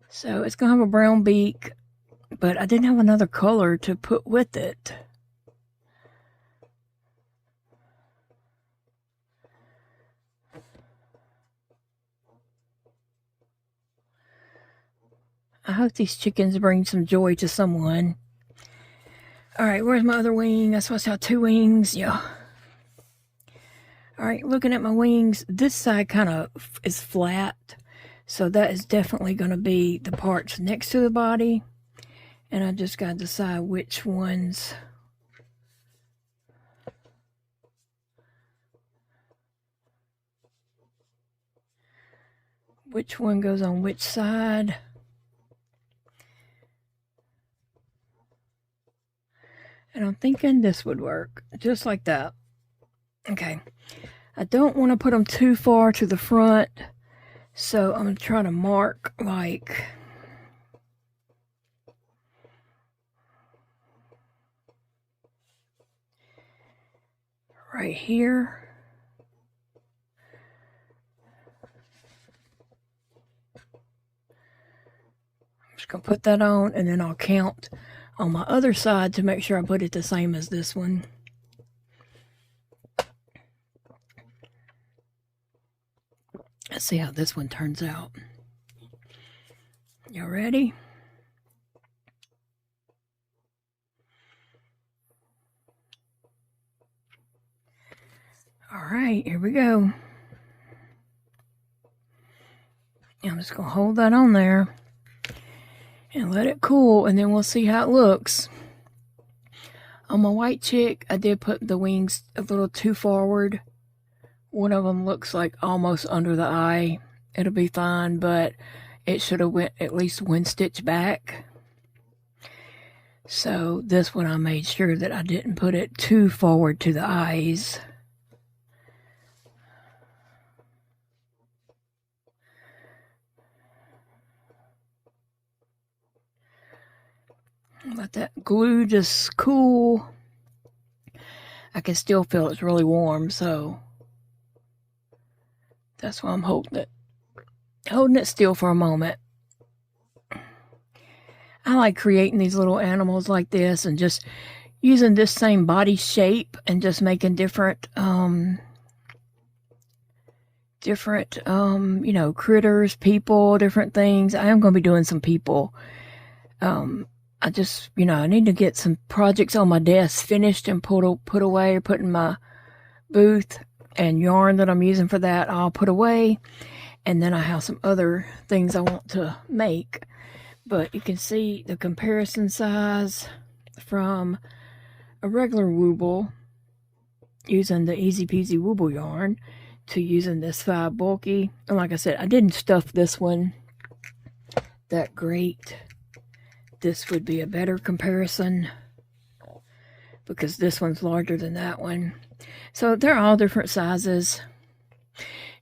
So it's going to have a brown beak, but I didn't have another color to put with it. I hope these chickens bring some joy to someone. Alright, where's my other wing? I'm supposed to have 2 wings. Yeah. Alright, looking at my wings, this side kind of is flat. So that is definitely going to be the parts next to the body. And I just got to decide which ones. Which one goes on which side. And I'm thinking this would work, just like that. Okay. I don't want to put them too far to the front, so I'm going to try to mark like right here. I'm just going to put that on, and then I'll count on my other side to make sure I put it the same as this one. Let's see how this one turns out. Y'all ready? All right, here we go. I'm just going to hold that on there and let it cool, and then we'll see how it looks. On my white chick, I did put the wings a little too forward. One of them looks like almost under the eye. It'll be fine, but it should have went at least 1 stitch back. So this one I made sure that I didn't put it too forward to the eyes. Let that glue just cool. I can still feel it's really warm, so that's why I'm holding it still for a moment. I like creating these little animals like this and just using this same body shape and just making different critters, people, different things. I am going to be doing some people. I just, I need to get some projects on my desk finished and put away, or put in my booth, and yarn that I'm using for that I'll put away. And then I have some other things I want to make. But you can see the comparison size from a regular Wooble, using the Easy Peasy Wooble yarn, to using this 5 bulky. And like I said, I didn't stuff this one that great. This would be a better comparison because this one's larger than that one. So they're all different sizes.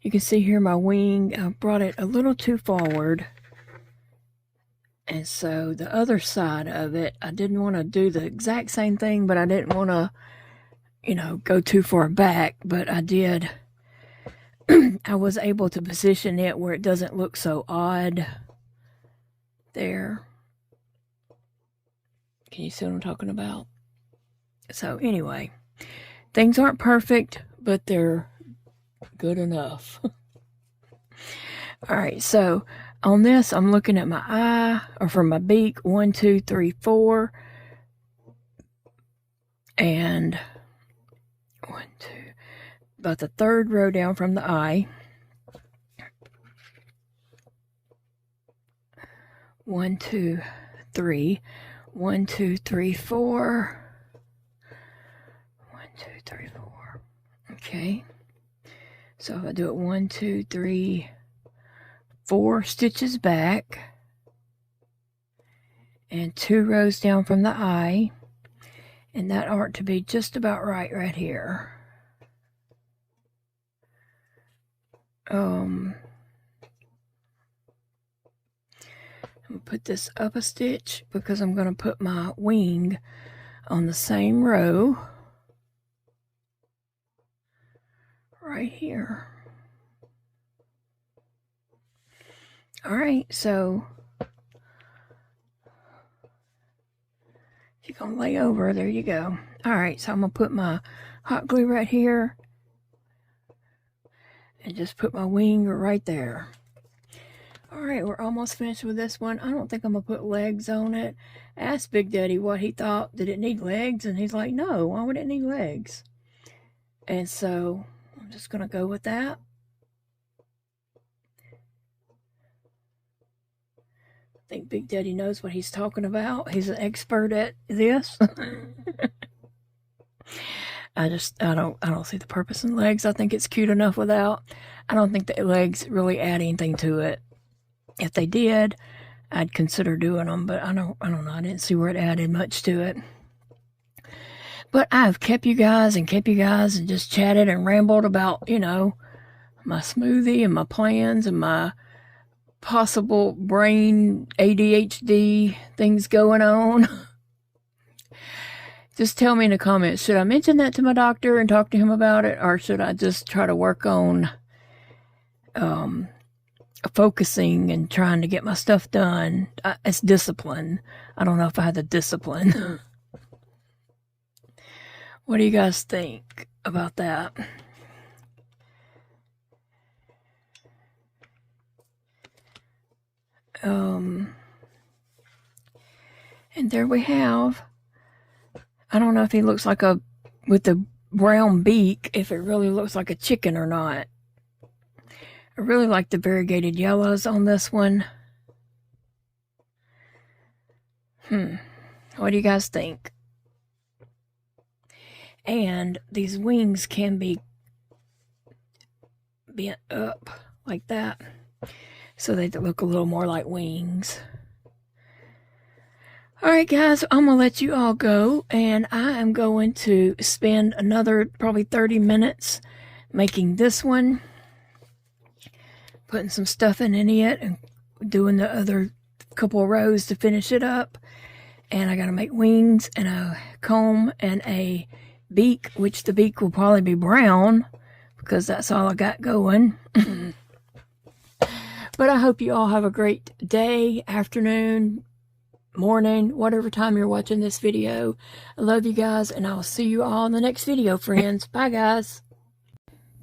You can see here my wing, I brought it a little too forward. And so the other side of it, I didn't want to do the exact same thing, but I didn't want to, go too far back. But I did. I was able to position it where it doesn't look so odd there. Can you see what I'm talking about? So anyway, things aren't perfect, but they're Good enough. All right, so on this, I'm looking at my eye, or from my beak, 1, 2, 3, 4, and 1, 2, about the third row down from the eye. 1, 2, 3, 1, 2, 3, 4, 1, 2, 3, 4. Okay, so if I do it 1, 2, 3, 4 stitches back, and 2 rows down from the eye, and that ought to be just about right here. I'm gonna put this up a stitch because I'm gonna put my wing on the same row right here. All right, so if you're gonna lay over, there you go. All right, so I'm gonna put my hot glue right here and just put my wing right there. All right, we're almost finished with this one. I don't think I'm gonna put legs on it. I asked Big Daddy what he thought. Did it need legs? And he's like, no, why would it need legs? And so I'm just gonna go with that. I think Big Daddy knows what he's talking about. He's an expert at this. I don't see the purpose in legs. I think it's cute enough without. I don't think the legs really add anything to it. If they did, I'd consider doing them, but I don't know. I didn't see where it added much to it. But I've kept you guys and just chatted and rambled about, you know, my smoothie and my plans and my possible brain ADHD things going on. Just tell me in the comments, should I mention that to my doctor and talk to him about it, or should I just try to work on focusing and trying to get my stuff done? It's discipline. I don't know if I have the discipline. What do you guys think about that? And there we have. I don't know if he looks like with the brown beak, if it really looks like a chicken or not. I really like the variegated yellows on this one. What do you guys think? And these wings can be bent up like that, so they look a little more like wings. Alright guys, I'm going to let you all go, and I am going to spend another probably 30 minutes making this one, putting some stuff in it and doing the other couple of rows to finish it up. And I got to make wings and a comb and a beak, which the beak will probably be brown because that's all I got going. But I hope you all have a great day, afternoon, morning, whatever time you're watching this video. I love you guys, and I'll see you all in the next video, friends. Bye, guys.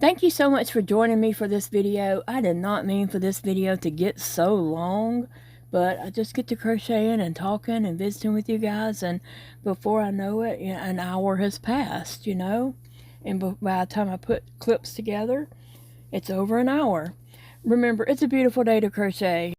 Thank you so much for joining me for this video. I did not mean for this video to get so long, but I just get to crocheting and talking and visiting with you guys, and before I know it, you know, an hour has passed, you know, and by the time I put clips together, it's over an hour. Remember, it's a beautiful day to crochet.